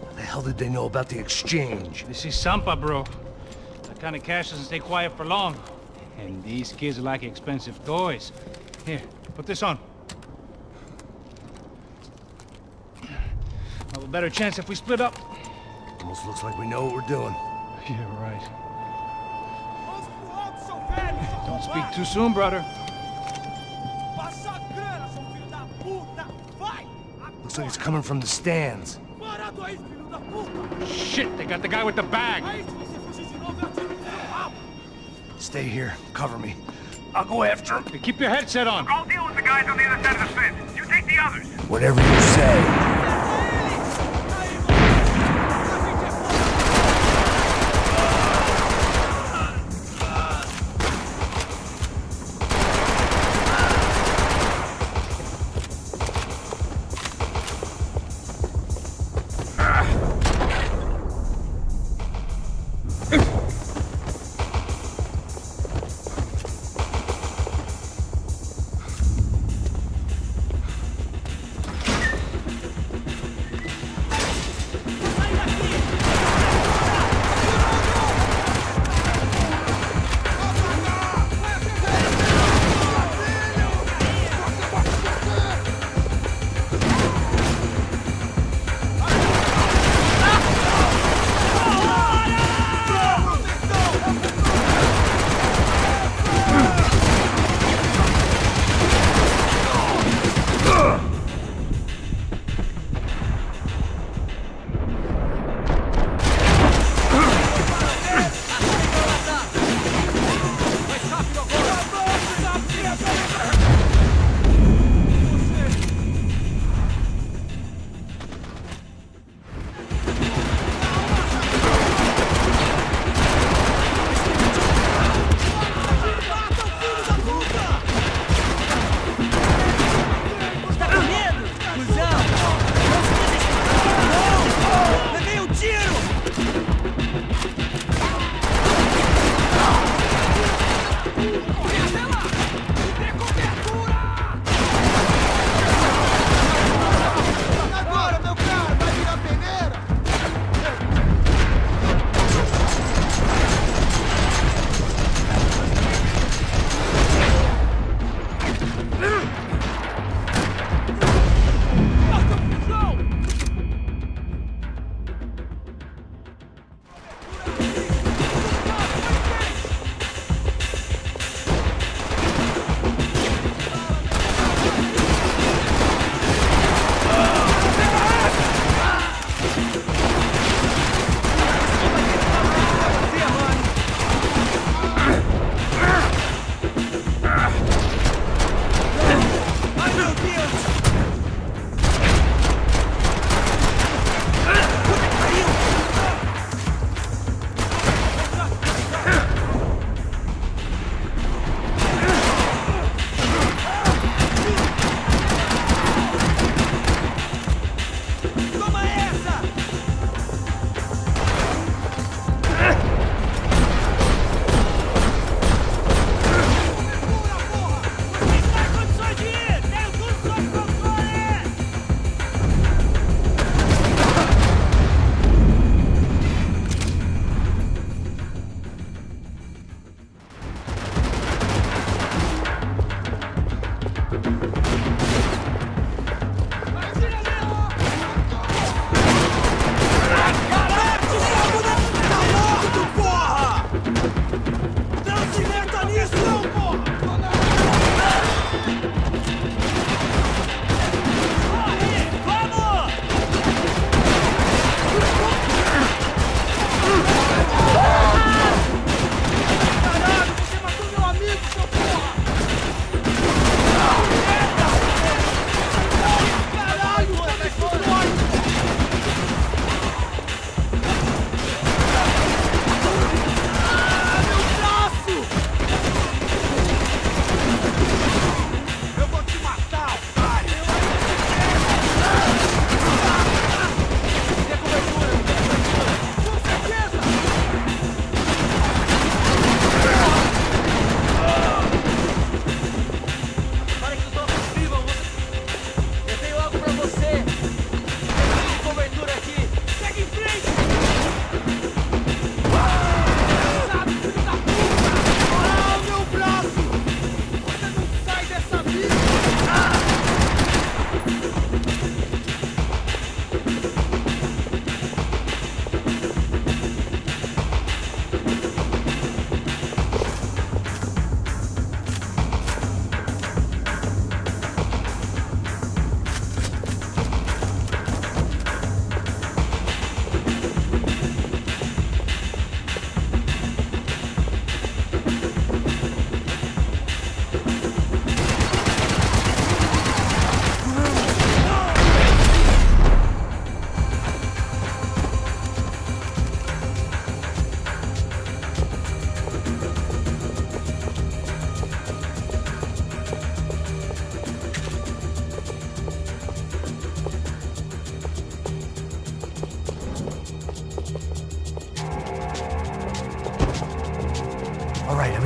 How the hell did they know about the exchange? This is Sampa, bro. That kind of cash doesn't stay quiet for long. And these kids like expensive toys. Here, put this on. We'll have a better chance if we split up. Almost looks like we know what we're doing. Yeah, right. Don't speak too soon, brother. Looks like it's coming from the stands. Shit, they got the guy with the bag. Stay here. Cover me. I'll go after him. Hey, keep your headset on. I'll deal with the guys on the other side of the fence. You take the the others? Whatever you say.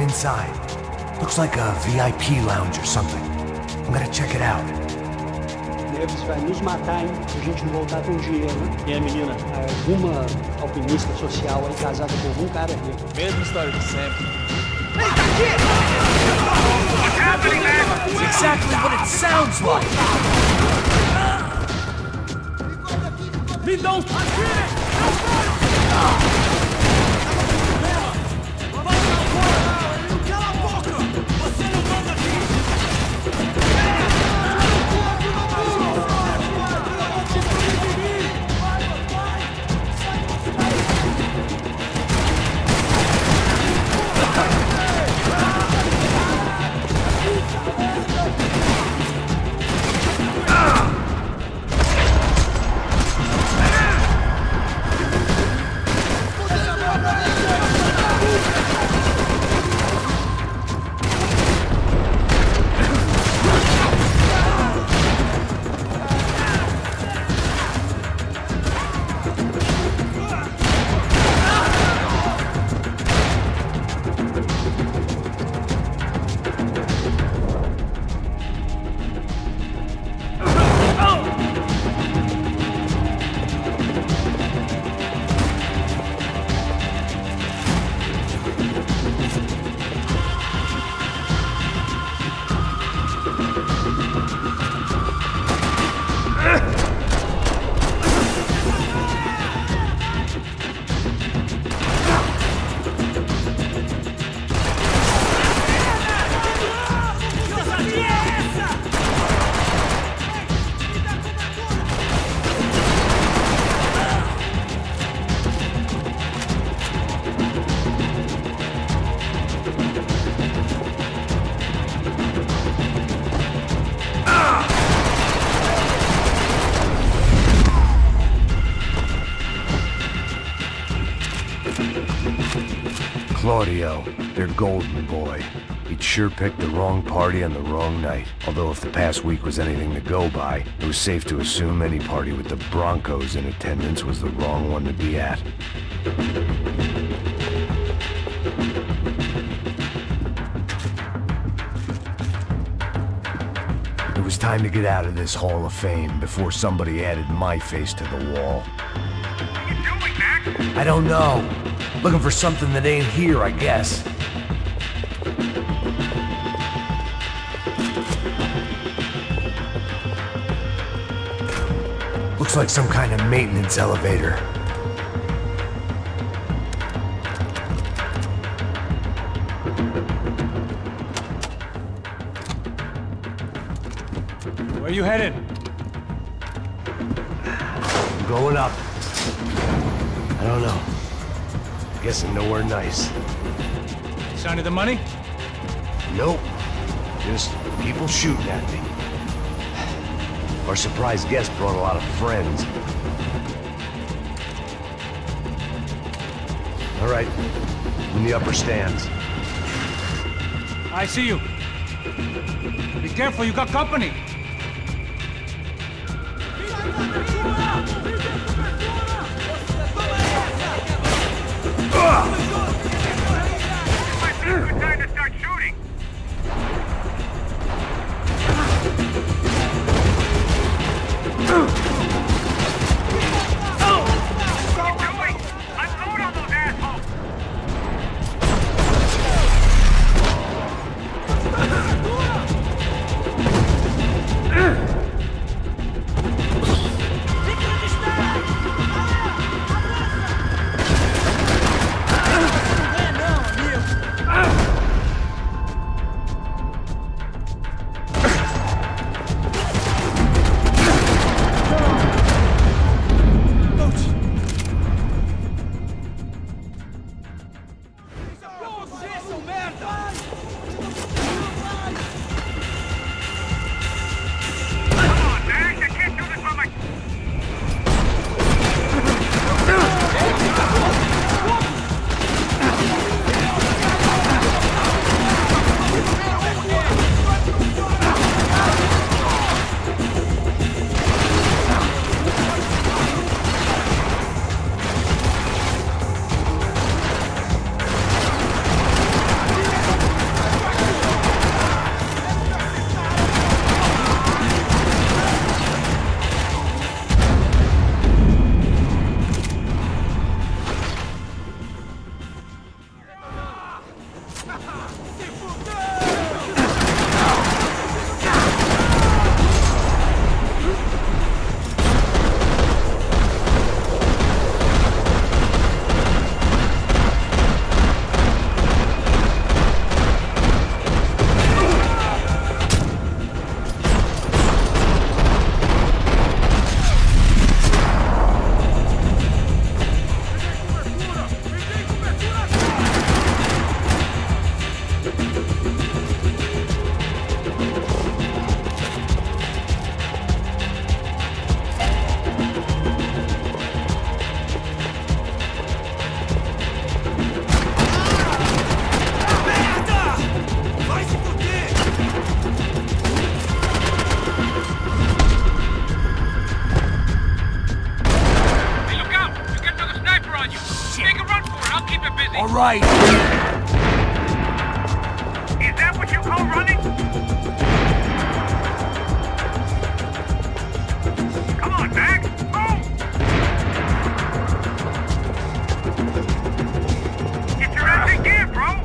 inside. Looks like a VIP lounge or something. I'm gonna check it out. Neves vai nos matar, hein? Se a gente não voltar com dinheiro, né? E a menina? Alguma alpinista social aí casada com algum cara rico. Mesma história de sempre. What's happening, man? It's exactly what it sounds like. Me dá um... Claudio, their golden boy. He'd sure picked the wrong party on the wrong night. Although if the past week was anything to go by, it was safe to assume any party with the Broncos in attendance was the wrong one to be at. It was time to get out of this Hall of Fame before somebody added my face to the wall. What are you doing, Mac? I don't know. Looking for something that ain't here, I guess. Looks like some kind of maintenance elevator. Where you headed? I'm going up. I don't know. Guessing nowhere nice. Sign of the money? Nope. Just people shooting at me. Our surprise guest brought a lot of friends. All right, in the upper stands. I see you. Be careful, you got company. Good time to start shooting. Unload on those assholes. right! Is that what you call running? Come on, Max! Move! Get your ass in gear, bro!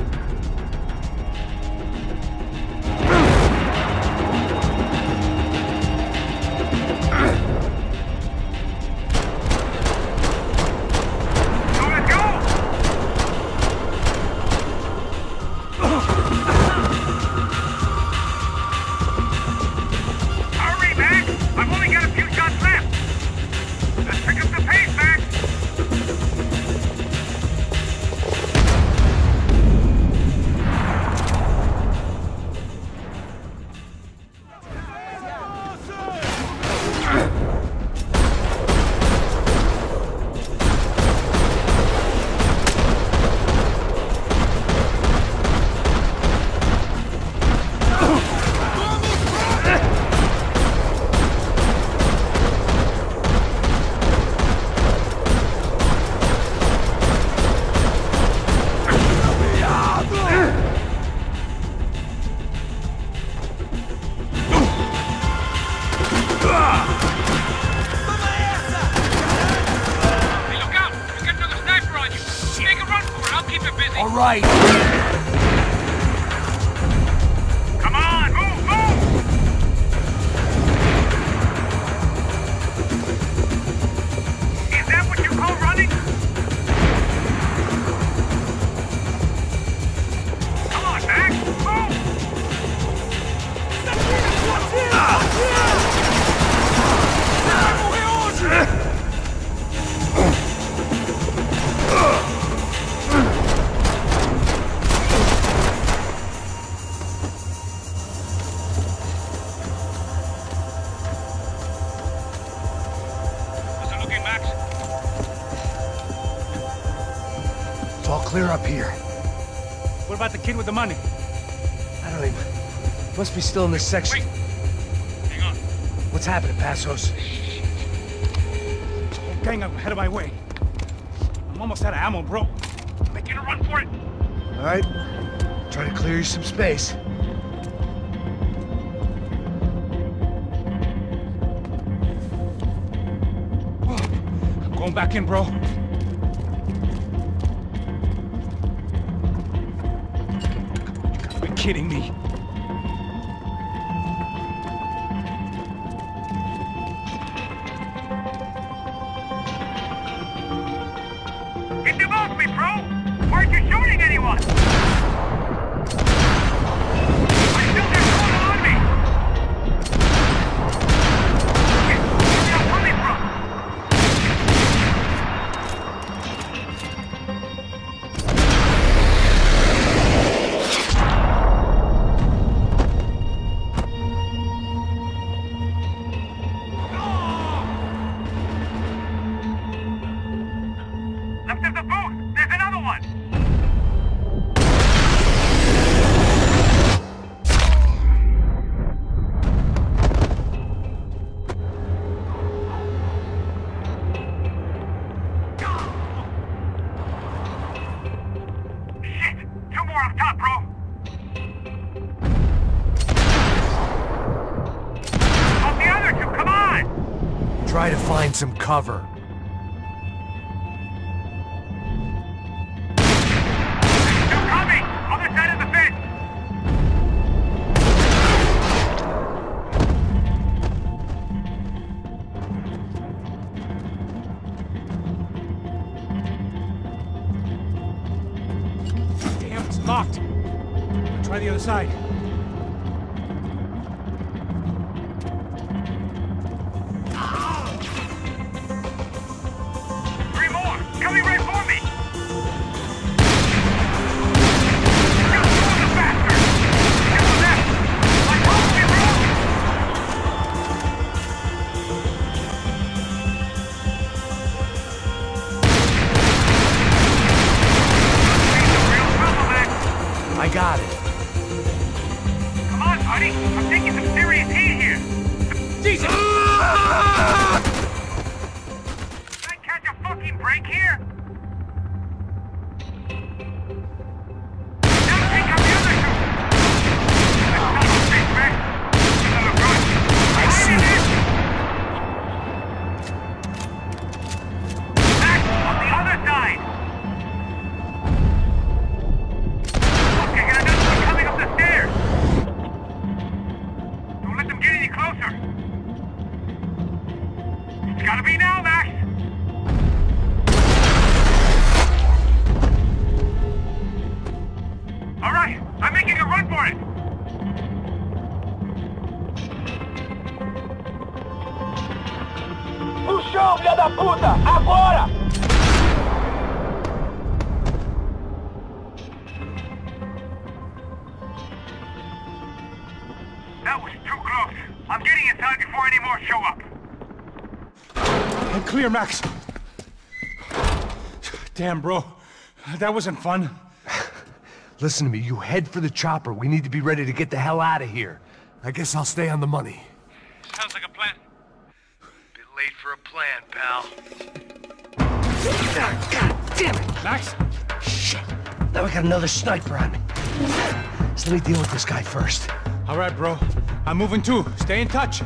Right! Come on, move! Is that what you call running? Come on, Max, move! Clear up here. What about the kid with the money? I don't even... Must be still in this section. Wait. Hang on. What's happening, Passos? There's a whole gang up ahead of my way. I'm almost out of ammo, bro. I'm making a run for it. All right. Try to clear you some space. I'm going back in, bro. Kidding me? Get them off me, bro! Why aren't you shooting anyone? I still got someone on me! Where are you coming from? Left of the booth! There's another one! Shit! Two more up top, bro! Off the other two, come on! Try to find some cover. Locked. Try the other side. Three more! Coming right for me! Got two of the bastards! To the left! Like hold me, bro! I got it. Gotta be now, Max! All right, I'm making a run for it! No chão, filha da puta! Agora! That was too close. I'm getting inside before any more show up. I'm clear, Max. Damn, bro. That wasn't fun. Listen to me, you head for the chopper. We need to be ready to get the hell out of here. I guess I'll stay on the money. Sounds like a plan. Bit late for a plan, pal. God damn it! Max? Shit. Now we got another sniper on me. So let me deal with this guy first. All right, bro. I'm moving too. Stay in touch.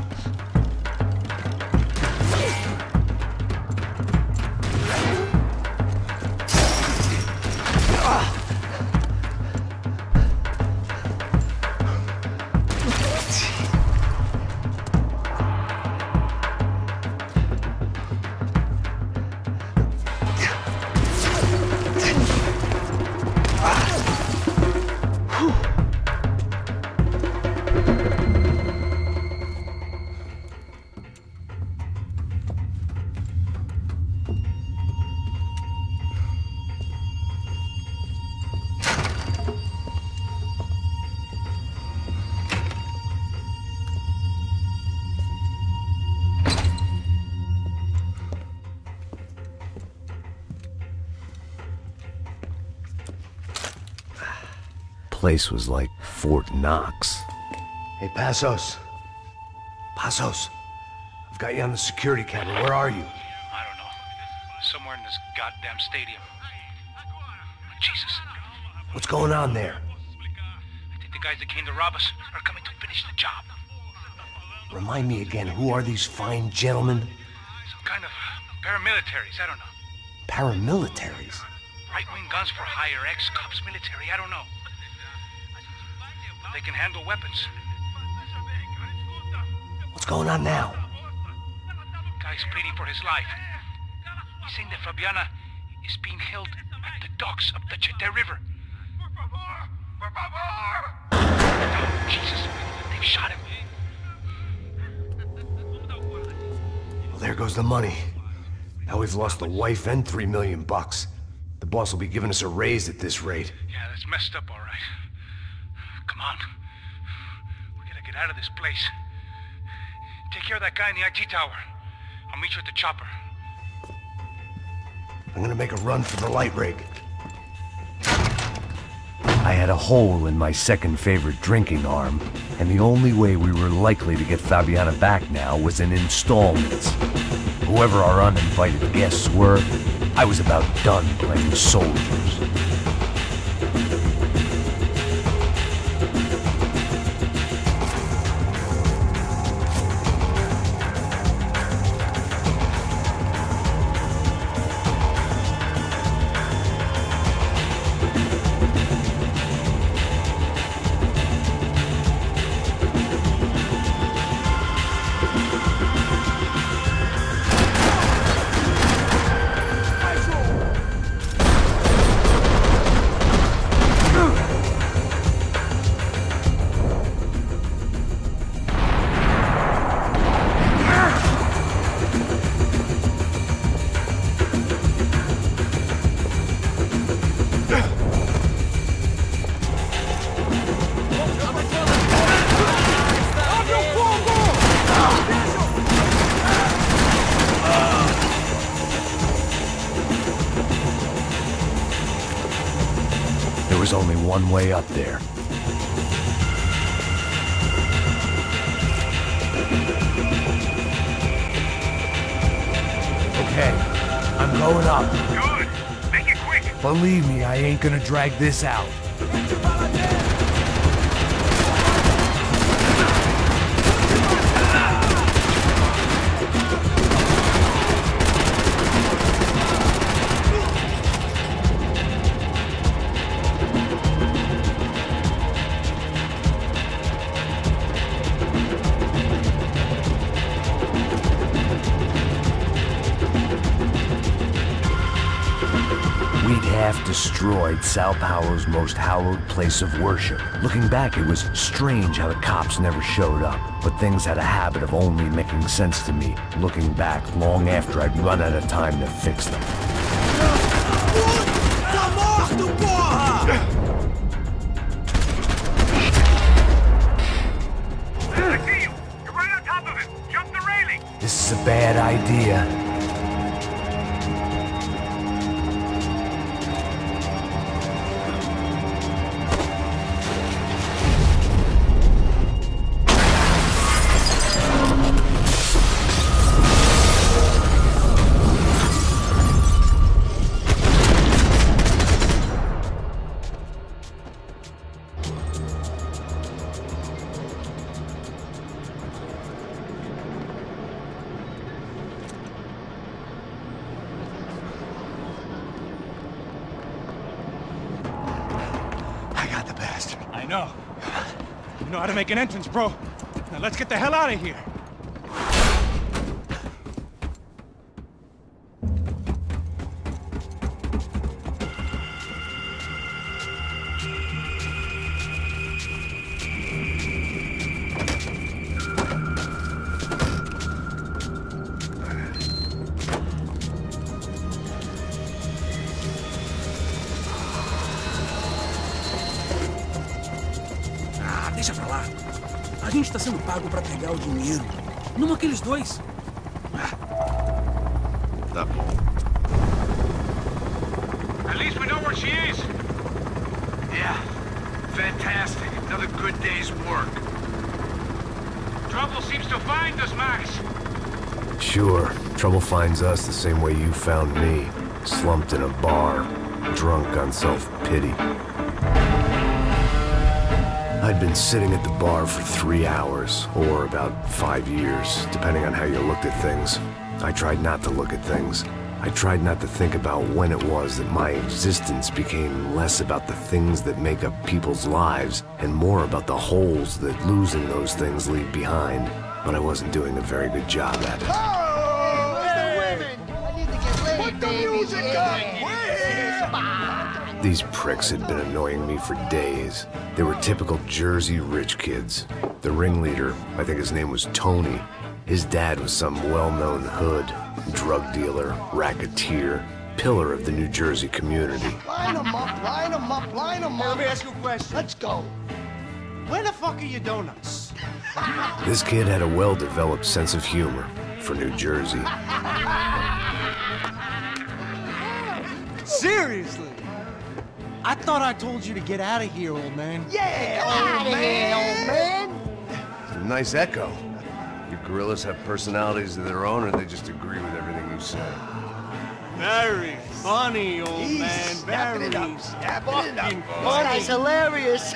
Place was like Fort Knox. Hey, Passos. Passos. I've got you on the security camera. Where are you? I don't know. Somewhere in this goddamn stadium. Jesus. What's going on there? I think the guys that came to rob us are coming to finish the job. Remind me again, who are these fine gentlemen? Some kind of paramilitaries, I don't know. Paramilitaries? Right-wing guns for hire, ex-cops military, I don't know. But they can handle weapons. What's going on now? Guy's pleading for his life. He's saying that Fabiana is being held at the docks of the Chete River. Oh, Jesus, they've shot him. Well, there goes the money. Now we've lost the wife and $3 million. The boss will be giving us a raise at this rate. Yeah, that's messed up, all right. Come on. We gotta get out of this place. Take care of that guy in the IT tower. I'll meet you at the chopper. I'm gonna make a run for the light rig. I had a hole in my second favorite drinking arm, and the only way we were likely to get Fabiana back now was in installments. Whoever our uninvited guests were, I was about done playing soldiers. There was only one way up there. Okay, I'm going up. Good. Make it quick. Believe me, I ain't gonna drag this out. half-destroyed Sao Paulo's most hallowed place of worship. Looking back, it was strange how the cops never showed up, but things had a habit of only making sense to me, looking back long after I'd run out of time to fix them. This is a bad idea. I know. You know how to make an entrance, bro. Now let's get the hell out of here. Deixa pra lá. A gente tá sendo pago pra pegar o dinheiro. Não aqueles dois. Tá bom. At least we know where she is. Yeah. Fantastic. Another good day's work. Trouble seems to find us, Max. Sure. Trouble finds us the same way you found me. Slumped in a bar. Drunk on self-pity. I'd been sitting at the bar for 3 hours, or about 5 years, depending on how you looked at things. I tried not to look at things. I tried not to think about when it was that my existence became less about the things that make up people's lives, and more about the holes that losing those things leave behind. But I wasn't doing a very good job at it. Oh, hey. The women! I need to get laid, put the music up! These pricks had been annoying me for days. They were typical Jersey rich kids. The ringleader, I think his name was Tony. His dad was some well-known hood, drug dealer, racketeer, pillar of the New Jersey community. Line them up, line them up, line them up. Let me ask you a question. Let's go. Where the fuck are your donuts? This kid had a well-developed sense of humor for New Jersey. Seriously? I thought I told you to get out of here, old man. Yeah, old man. It's a nice echo. Your gorillas have personalities of their own, or they just agree with everything you say? Very funny, old man. Very fucking funny. This guy's hilarious.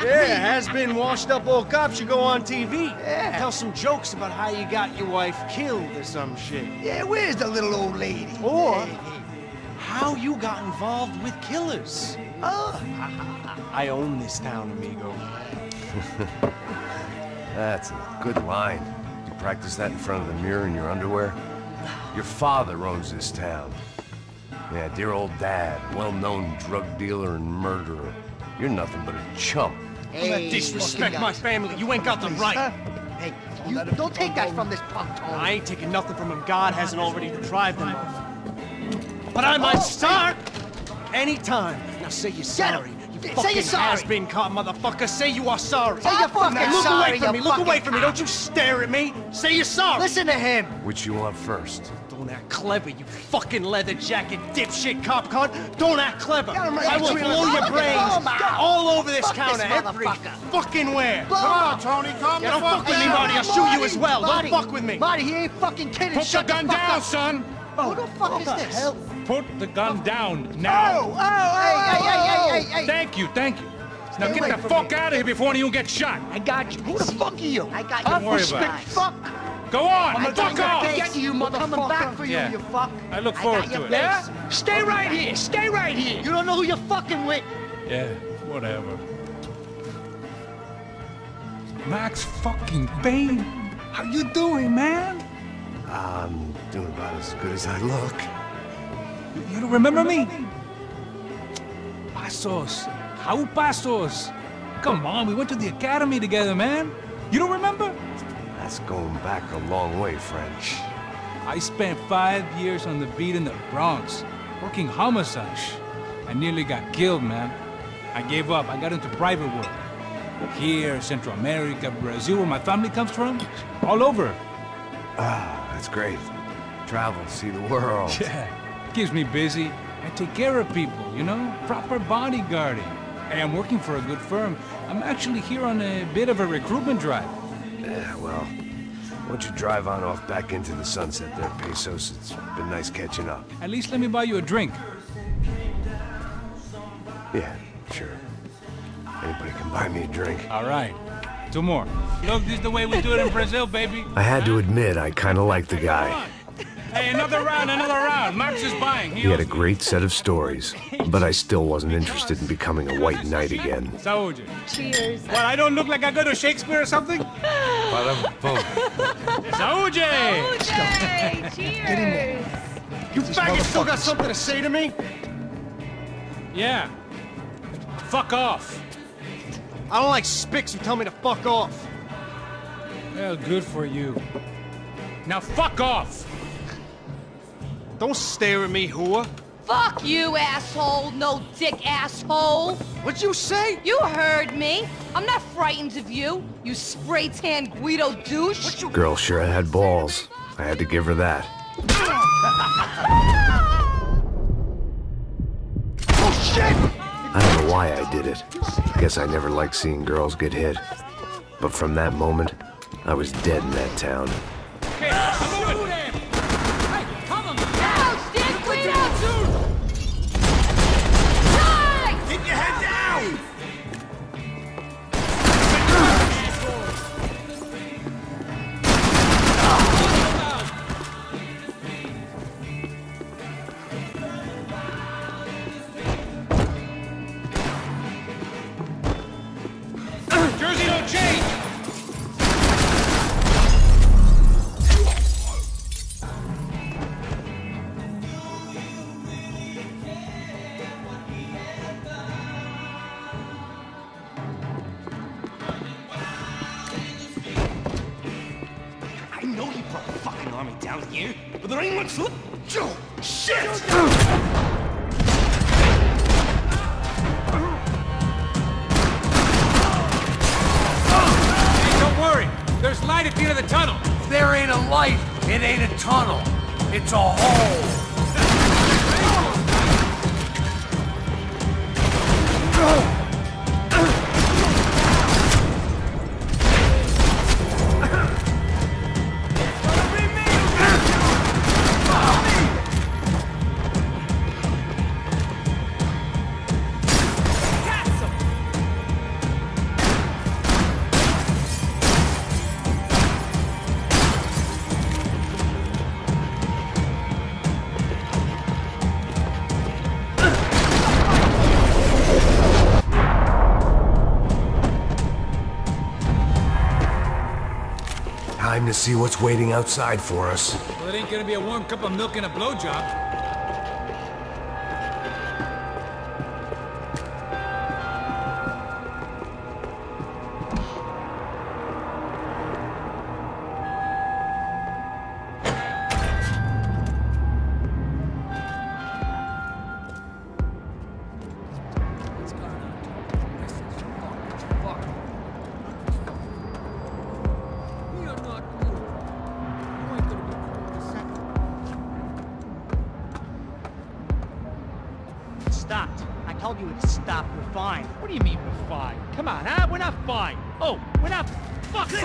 Yeah, has-been washed-up old cop should go on TV. Yeah. Tell some jokes about how you got your wife killed or some shit. Yeah, where's the little old lady? Or how you got involved with killers. I own this town, amigo. That's a good line. You practice that in front of the mirror in your underwear? Your father owns this town. Yeah, dear old dad, well-known drug dealer and murderer. You're nothing but a chump. Hey, disrespect my family. You ain't got the right. Hey, you don't take that from this punk, Tony. I ain't taking nothing from him. God hasn't already deprived them of. But I might start anytime. Now say you're sorry. You fucking has-been caught, motherfucker. Say you are sorry. Say you're fucking sorry. Look away from me. Look away from me. Don't you stare at me. Say you're sorry. Listen to him. Which you want first? Don't act clever, you fucking leather jacket dipshit cop cunt. Don't act clever. I will blow your brains all over this counter every fucking where. Come on, Tony. Calm Don't fuck with me, Marty. I'll shoot you as well. Don't fuck with me. Marty, he ain't fucking kidding. Put the gun down, son. Who the fuck is this? Hell? Put the gun down now. Hey. Thank you. Now get the fuck out of here before you get shot. I got you. Who the fuck are you? I got you. Don't worry about it. Fuck. Go on, fuck off. I Get you, motherfucker. Coming back for you, you fuck. I look forward to it. Yeah? Stay right here. Stay right here. You don't know who you're fucking with. Yeah, whatever. Max fucking Payne. How you doing, man? I'm doing about as good as I look. You don't remember me? Pasos. Raul Pasos. Come on, we went to the academy together, man. You don't remember? That's going back a long way, French. I spent 5 years on the beat in the Bronx, working homicide. I nearly got killed, man. I gave up. I got into private work. Here, Central America, Brazil, where my family comes from, all over. Ah, that's great. Travel, see the world. Yeah, keeps me busy. I take care of people, you know? Proper bodyguarding. Hey, I'm working for a good firm. I'm actually here on a bit of a recruitment drive. Yeah, well, why don't you drive on off back into the sunset there, Pesos? It's been nice catching up. At least let me buy you a drink. Yeah, sure. Anybody can buy me a drink. All right. 2 more. Look, this is the way we do it in Brazil, baby. I had to admit, I kind of liked the guy. Hey, another round. Max is buying. He had a great set of stories, but I still wasn't interested in becoming a white knight again. Saúde. Cheers. What, I don't look like I go to Shakespeare or something? Saúde! Saúde! Cheers! You faggot still got something to say to me? Yeah. Fuck off. I don't like spics who tell me to fuck off. Well, good for you. Now fuck off! Don't stare at me, whore. Fuck you, asshole! No dick asshole! What'd you say? You heard me! I'm not frightened of you, you spray-tan Guido douche! Girl sure had balls. I had to give her that. Oh, shit! I don't know why I did it. Guess I never liked seeing girls get hit. But from that moment, I was dead in that town. Hey, I'm moving! Hey, come on! Now, stand Guido! Keep your head down! Jersey don't change! I know he brought the fucking army down here, but there ain't much left. Oh, shit! Hey, don't worry. There's light at the end of the tunnel. There ain't a light. It ain't a tunnel. It's a hole. Time to see what's waiting outside for us. Well, it ain't gonna be a warm cup of milk and a blowjob. Stopped. I told you to stop. We're fine. What do you mean we're fine? Come on, huh? We're not fine. Oh, we're not. Fuck this!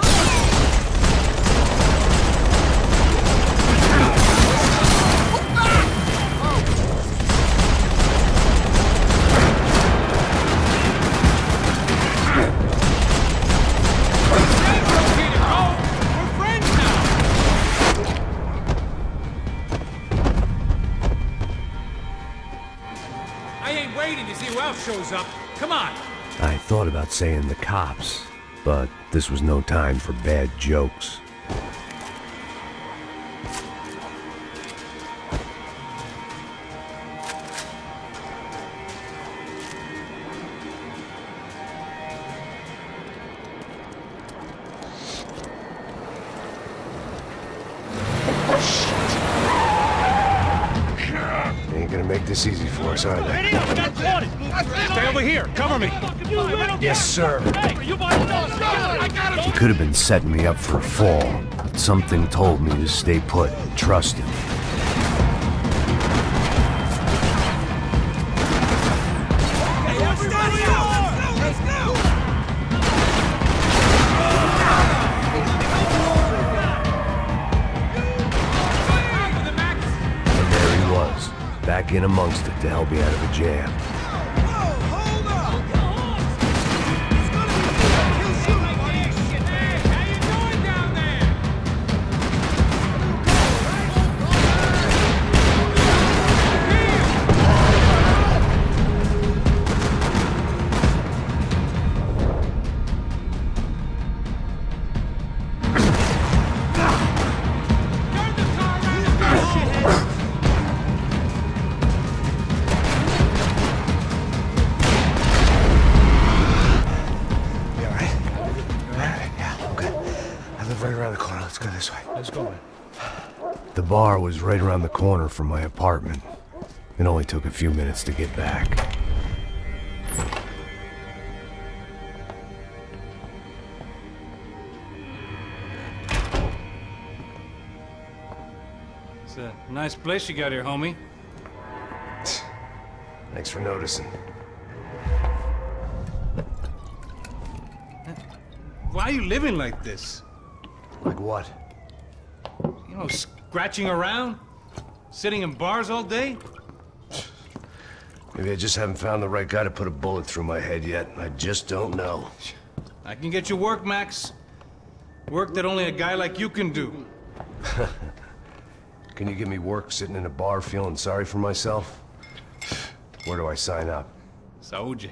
Waiting to see who else shows up. Come on. I thought about saying the cops, but this was no time for bad jokes. gonna make this easy for us, are they? Stay over here. Cover me. Yes, sir. He could have been setting me up for a fall, but something told me to stay put and trust him. Back in amongst it to help me out of a jam. The bar was right around the corner from my apartment. It only took a few minutes to get back. It's a nice place you got here, homie. Thanks for noticing. Why are you living like this? Like what? You know, scratching around? Sitting in bars all day? Maybe I just haven't found the right guy to put a bullet through my head yet. I just don't know. I can get you work, Max. Work that only a guy like you can do. Can you give me work sitting in a bar feeling sorry for myself? Where do I sign up? Saúde.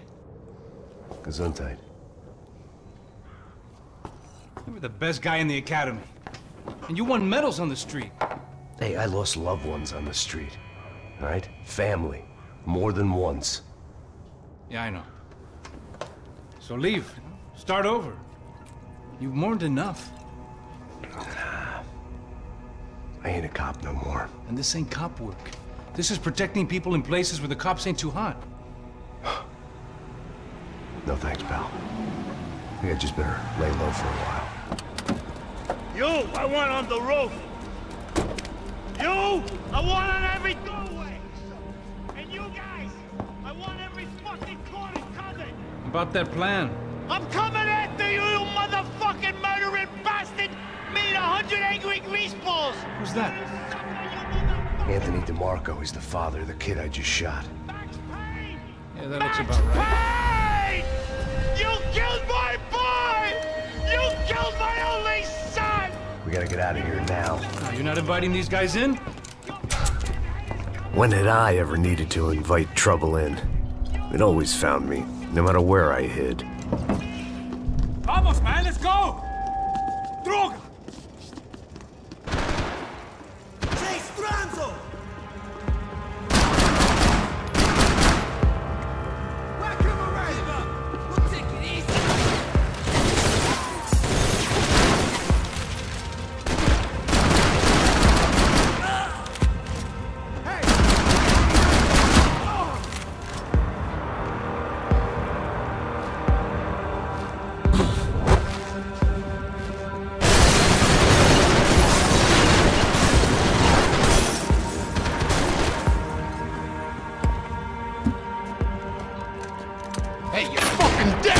Gesundheit. You were the best guy in the academy. And you won medals on the street. Hey, I lost loved ones on the street. All right? Family. More than once. Yeah, I know. So leave. Start over. You've mourned enough. I ain't a cop no more. And this ain't cop work. This is protecting people in places where the cops ain't too hot. No thanks, pal. I think I just better lay low for a while. You, I want on the roof. You, I want on every doorway. And you guys, I want every fucking corner covered. About that plan. I'm coming after you, you motherfucking murdering bastard! Me and 100 angry greaseballs! Who's that? Anthony DeMarco. He's the father of the kid I just shot. Yeah, that looks about right. Hey! You killed my boy! You killed my only son! We gotta get out of here now. You're not inviting these guys in? When had I ever needed to invite trouble in? It always found me, no matter where I hid. Vamos, man, let's go! Droga! Chase Stranzo! Whack him around! We'll take it easy! Hey, you're fucking dead!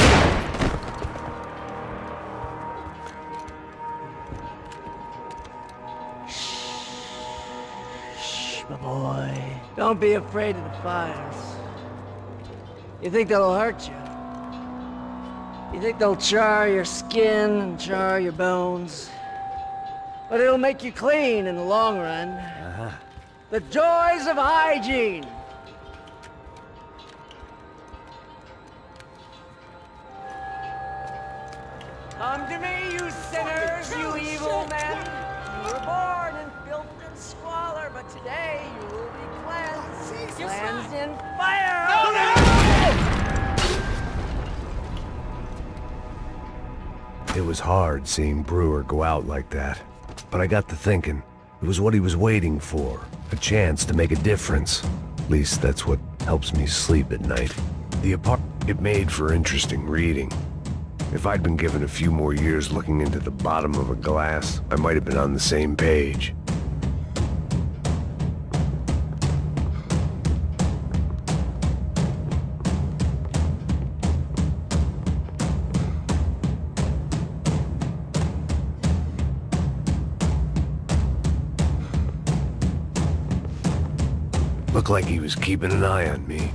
Shh, my boy. Don't be afraid of the fires. You think they'll hurt you? You think they'll char your skin and char your bones? But it'll make you clean in the long run. The joys of hygiene! Come to me, you sinners, you evil men! You were born in filth and squalor, but today you will be cleansed. Cleansed in fire! It was hard seeing Brewer go out like that. But I got to thinking, it was what he was waiting for. A chance to make a difference. At least that's what helps me sleep at night. It made for interesting reading. If I'd been given a few more years looking into the bottom of a glass, I might have been on the same page. Looked like he was keeping an eye on me.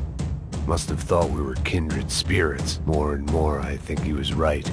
Must have thought we were kindred spirits. More and more, I think he was right.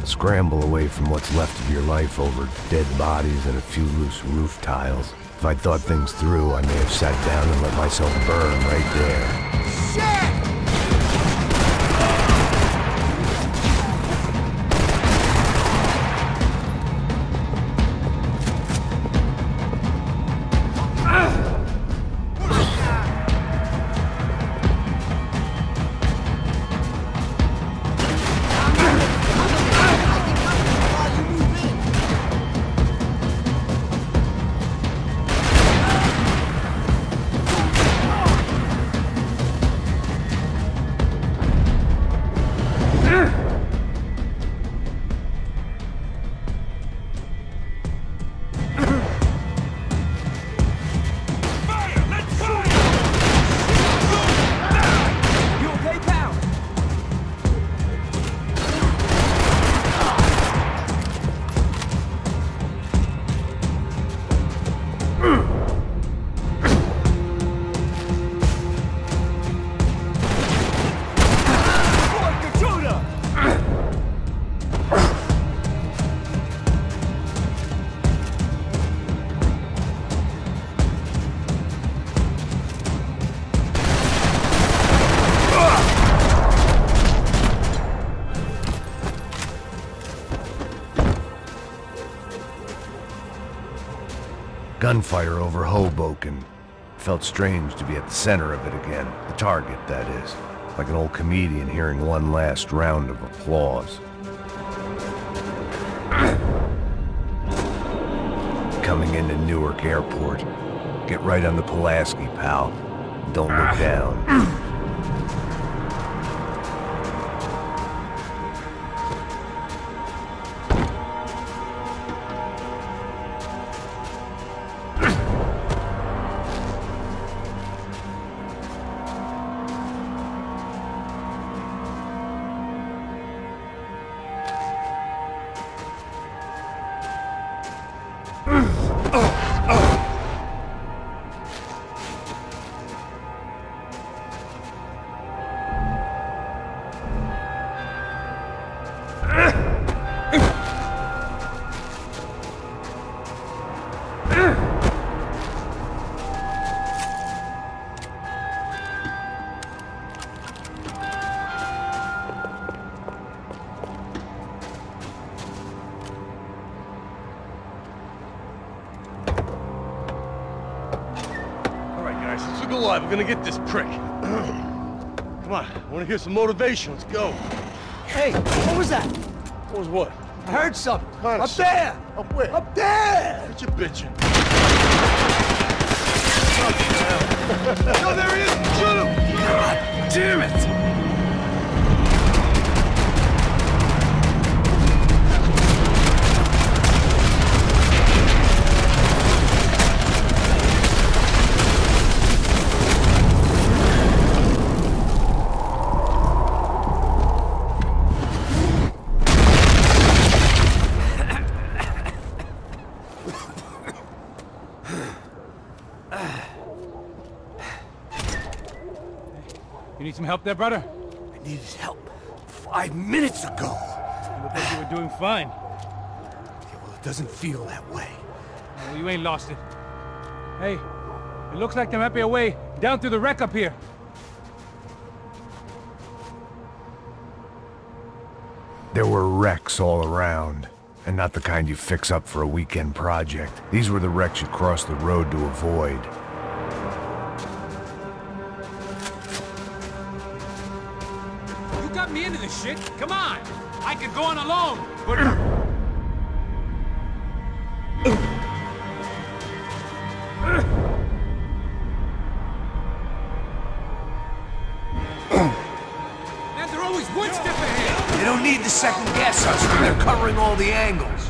Scramble away from what's left of your life over dead bodies and a few loose roof tiles. If I'd thought things through, I may have sat down and let myself burn right there. Shit! Gunfire over Hoboken. Felt strange to be at the center of it again. The target, that is. Like an old comedian hearing one last round of applause. Coming into Newark Airport. Get right on the Pulaski, pal. Don't look down. We're gonna get this prick. Come on, I wanna hear some motivation. Let's go. Hey, what was that? What was what? I heard something. Up there! Up where? Up there! What you bitching? Oh, there he is! Shoot him! God damn it! You need some help there, brother? I need his help. 5 minutes ago. You look like you were doing fine. Yeah, well, it doesn't feel that way. Well, you ain't lost it. Hey, it looks like there might be a way down through the wreck up here. There were wrecks all around, and not the kind you fix up for a weekend project. These were the wrecks you cross the road to avoid. You got me into this shit. Come on. I could go on alone, but... Man, they're always one step ahead. They don't need to second guess us when they're covering all the angles.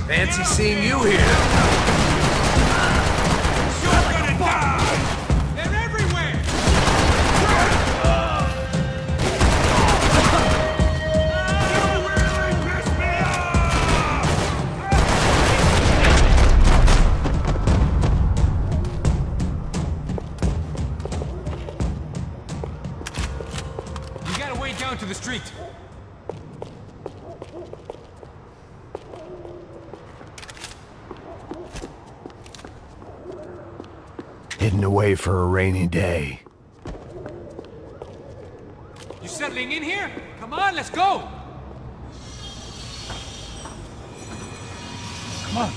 Fancy seeing you here. You're gonna die! They're everywhere! You gotta wade down to the street. Hidden away for a rainy day. You settling in here? Come on, let's go! Come on.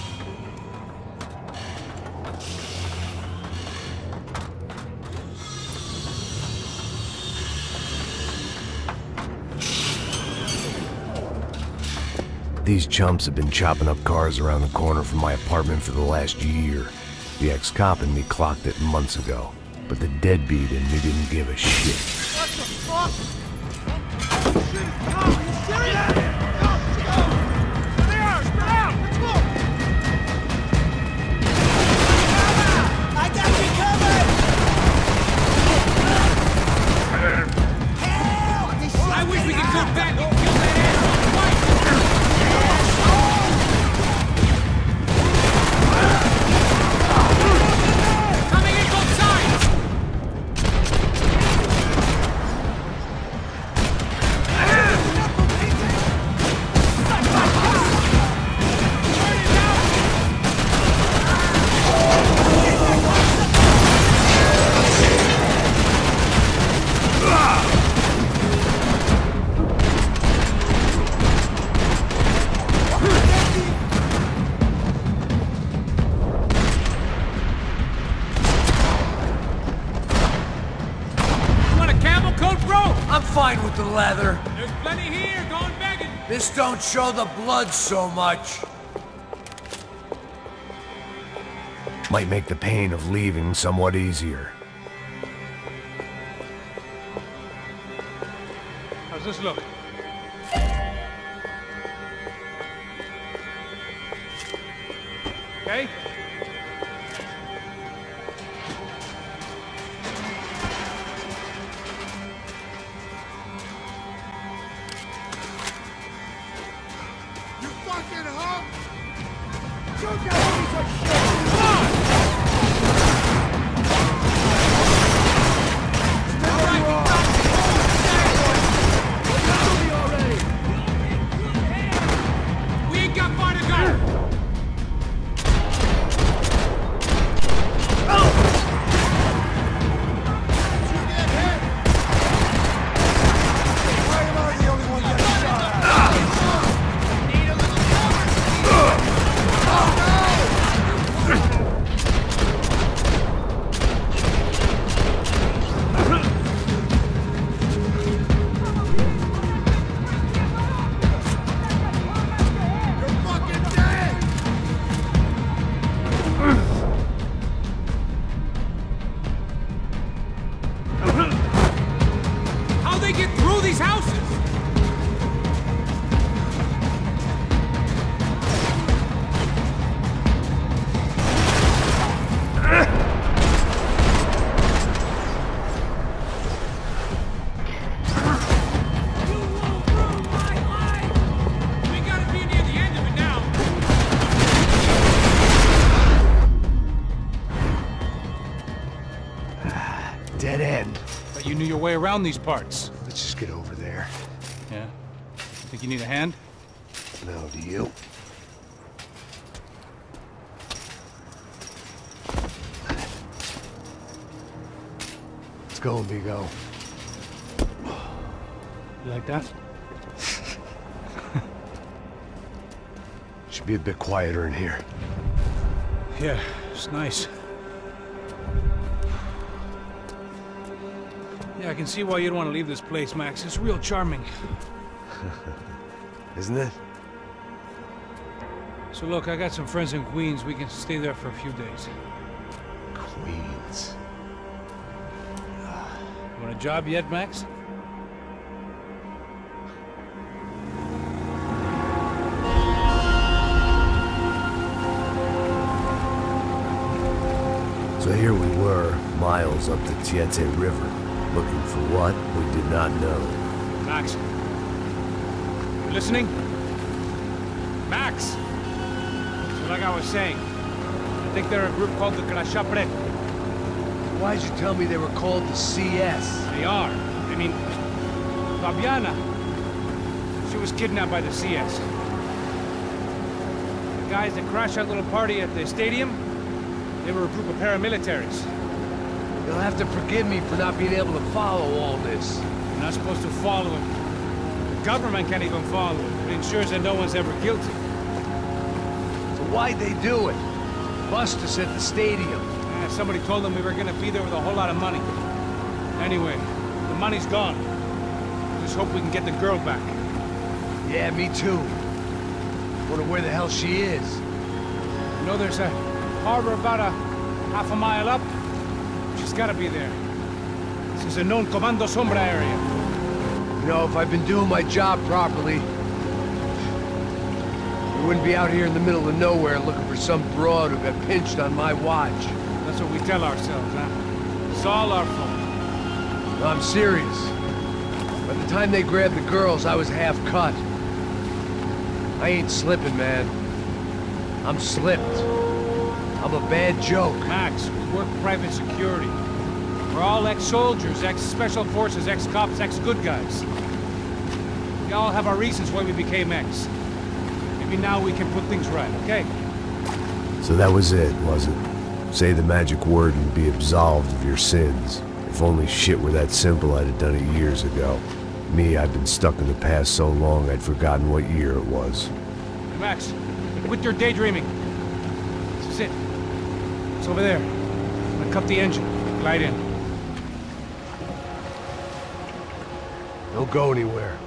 These chumps have been chopping up cars around the corner from my apartment for the last year. The ex-cop in me clocked it months ago, but the deadbeat in me didn't give a shit. What the fuck? Oh, shit, are you serious? Go! There they are! Spread out! Let's move! I got you covered! Help! I wish we could go back and kill that asshole twice! Coming in both sides! I'm fine with the leather. There's plenty here, going begging. This don't show the blood so much. Might make the pain of leaving somewhat easier. How's this look? okay? You fucking hunk! You got a piece of shit! Come on! We ain't got far to go! Dead end. But you knew your way around these parts. Let's just get over there. Yeah? Think you need a hand? No, do you? Let's go, amigo. You like that? Should be a bit quieter in here. Yeah, it's nice. Yeah, I can see why you'd want to leave this place, Max. It's real charming. Isn't it? So look, I got some friends in Queens. We can stay there for a few days. Queens. You want a job yet, Max? So here we were, miles up the Tiete River, looking for what we did not know. Max. You listening? Max! So like I was saying, I think they're a group called the Crashapre. Why'd you tell me they were called the CS? They are. I mean, Fabiana, she was kidnapped by the CS. The guys that crashed that little party at the stadium, they were a group of paramilitaries. You'll have to forgive me for not being able to follow all this. You're not supposed to follow it. The government can't even follow it. It ensures that no one's ever guilty. So why'd they do it? Bust us at the stadium. Somebody told them we were gonna be there with a whole lot of money. Anyway, the money's gone. Just hope we can get the girl back. Yeah, me too. Wonder where the hell she is. You know, there's a harbor about a half a mile up. She's gotta be there. This is a known Comando Sombra area. You know, if I've been doing my job properly, we wouldn't be out here in the middle of nowhere looking for some broad who got pinched on my watch. That's what we tell ourselves, huh? It's all our fault. No, I'm serious. By the time they grabbed the girls, I was half cut. I ain't slipping, man. I'm slipped. I'm a bad joke. Max, we work private security. We're all ex-soldiers, ex-special forces, ex-cops, ex-good guys. We all have our reasons why we became ex. Maybe now we can put things right, okay? So that was it, was it? Say the magic word and be absolved of your sins. If only shit were that simple, I'd have done it years ago. Me, I've been stuck in the past so long I'd forgotten what year it was. Hey, Max, quit your daydreaming. This is it. It's over there. I'm gonna cut the engine. Glide in. Don't go anywhere.